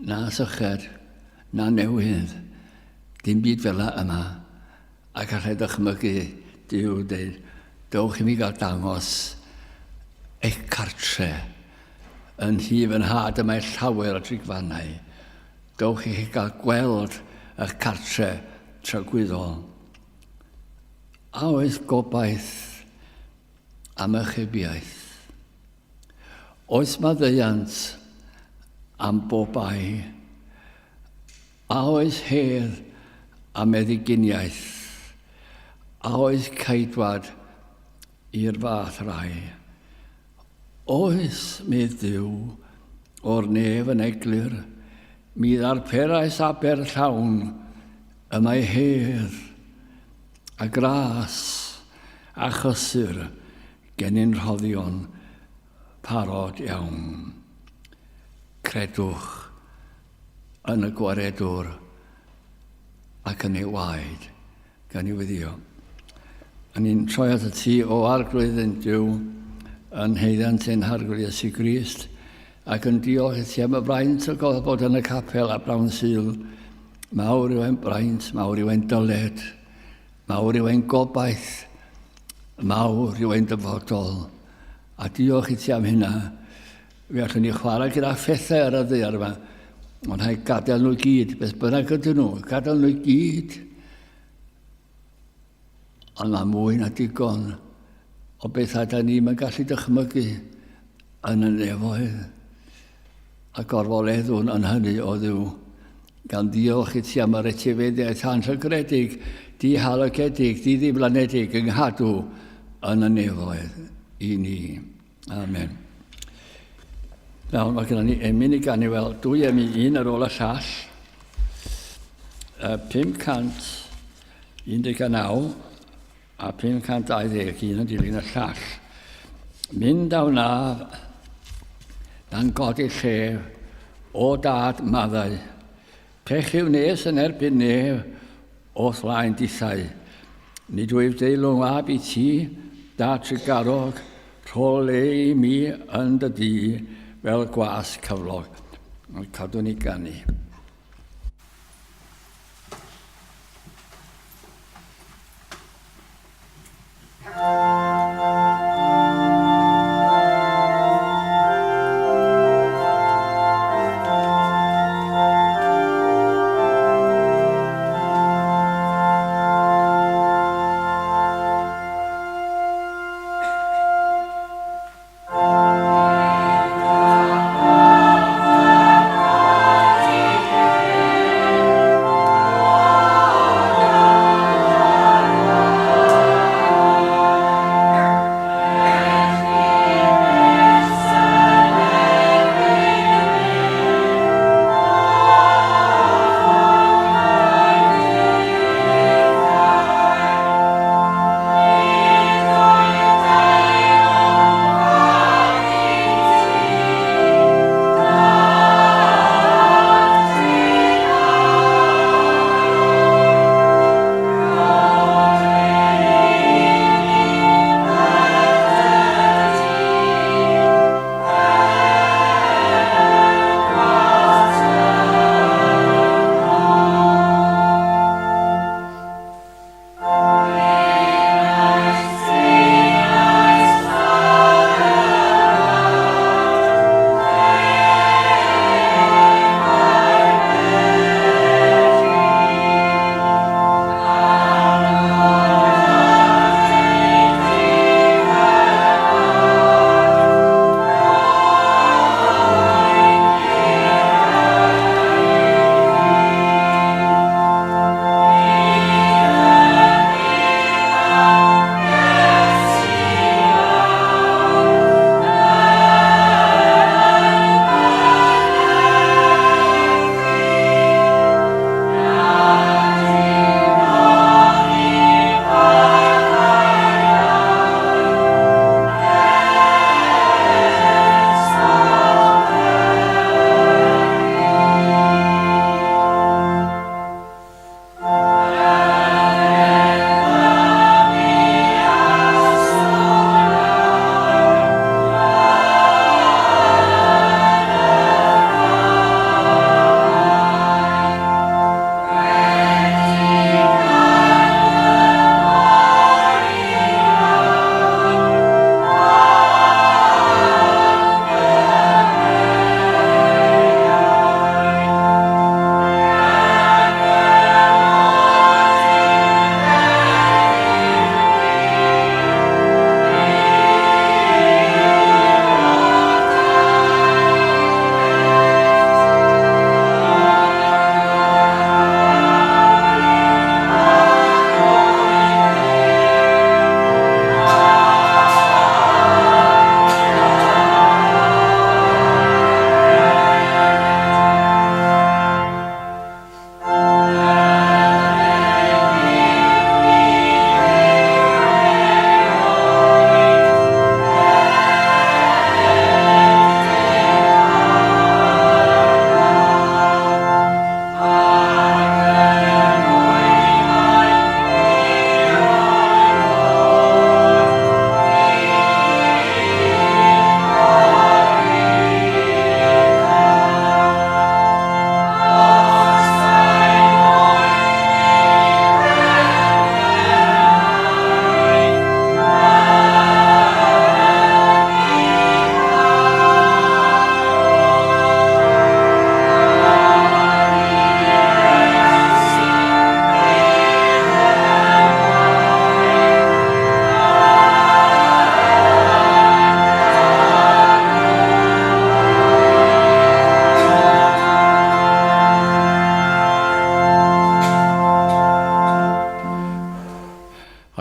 Na syched, na newydd. Dim byd fel yma. Ac allai dychmygu, Duw dweud, dowch i mi gael dangos eich cartre yn hif yn had yma llawer o drigfannau. Dowch i chi gael gweld eich cartre tragwyddol. A oes gobaith am ychybiaeth. Oes maddeuant am bob ai. A oes her am edduguniaeth. A oes caedwad i'r fath rai. Oes, medd Duw, o'r nef yn eglur, mi ddarperais aber llawn, ymau her, a gras, a chysur, gennym rhoddion parod iawn. Credwch yn y gwaredwr ac yn ei waed, gan i weddio. A ni'n troi at y tŷ o arglwydd yn Duw yn heiddiant ein harglwydd Iesu Grist ac yn diolch i ti am y braint o godd bod yn y capel a Brawn Sul. Mawr yw ein braint, mawr yw ein dyled, mawr yw ein gobaith, mawr yw ein dyfodol. A diolch i ti am hynna. Fe allwn ni chwarae gyda phethau ar y ddaear yma, ond rhaid gadael nhw gyd, beth bynnag ydyn nhw, gadael nhw gyd. Ond mae mwy na digon o bethau da ni'n gallu dychmygu yn y nefoedd. A gorfoleddwn yn hynny o Dduw. Gan diolch i ti am yr etifeddiaeth anrhygredig, di-halogedig, di-ddiflanedig yng nghadw yn y nefoedd i ni. Amen. Nawr, mae gennym ni emyn i gan i weld, dwy emi un ar ôl y llall. 519 a 520, un yn dilyn y llall. Mynd aw na, dan godi llef o dad maddau. Pech yw nes yn erbyn nef o thlaen dithau. Nid wyf deilwng ab i ti, da trigarog, rhol ei mi yn dy di fel gwas cyflog. Cadw ni ganu. Amen.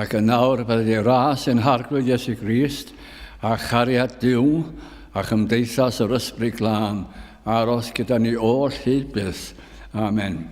ac yn nawr bydd ei ras yn harglwyd Iesu Grist, a chariad Duw, a chymdeithas yr ysbryd glân, aros gyda ni oll hyd byth. Amen.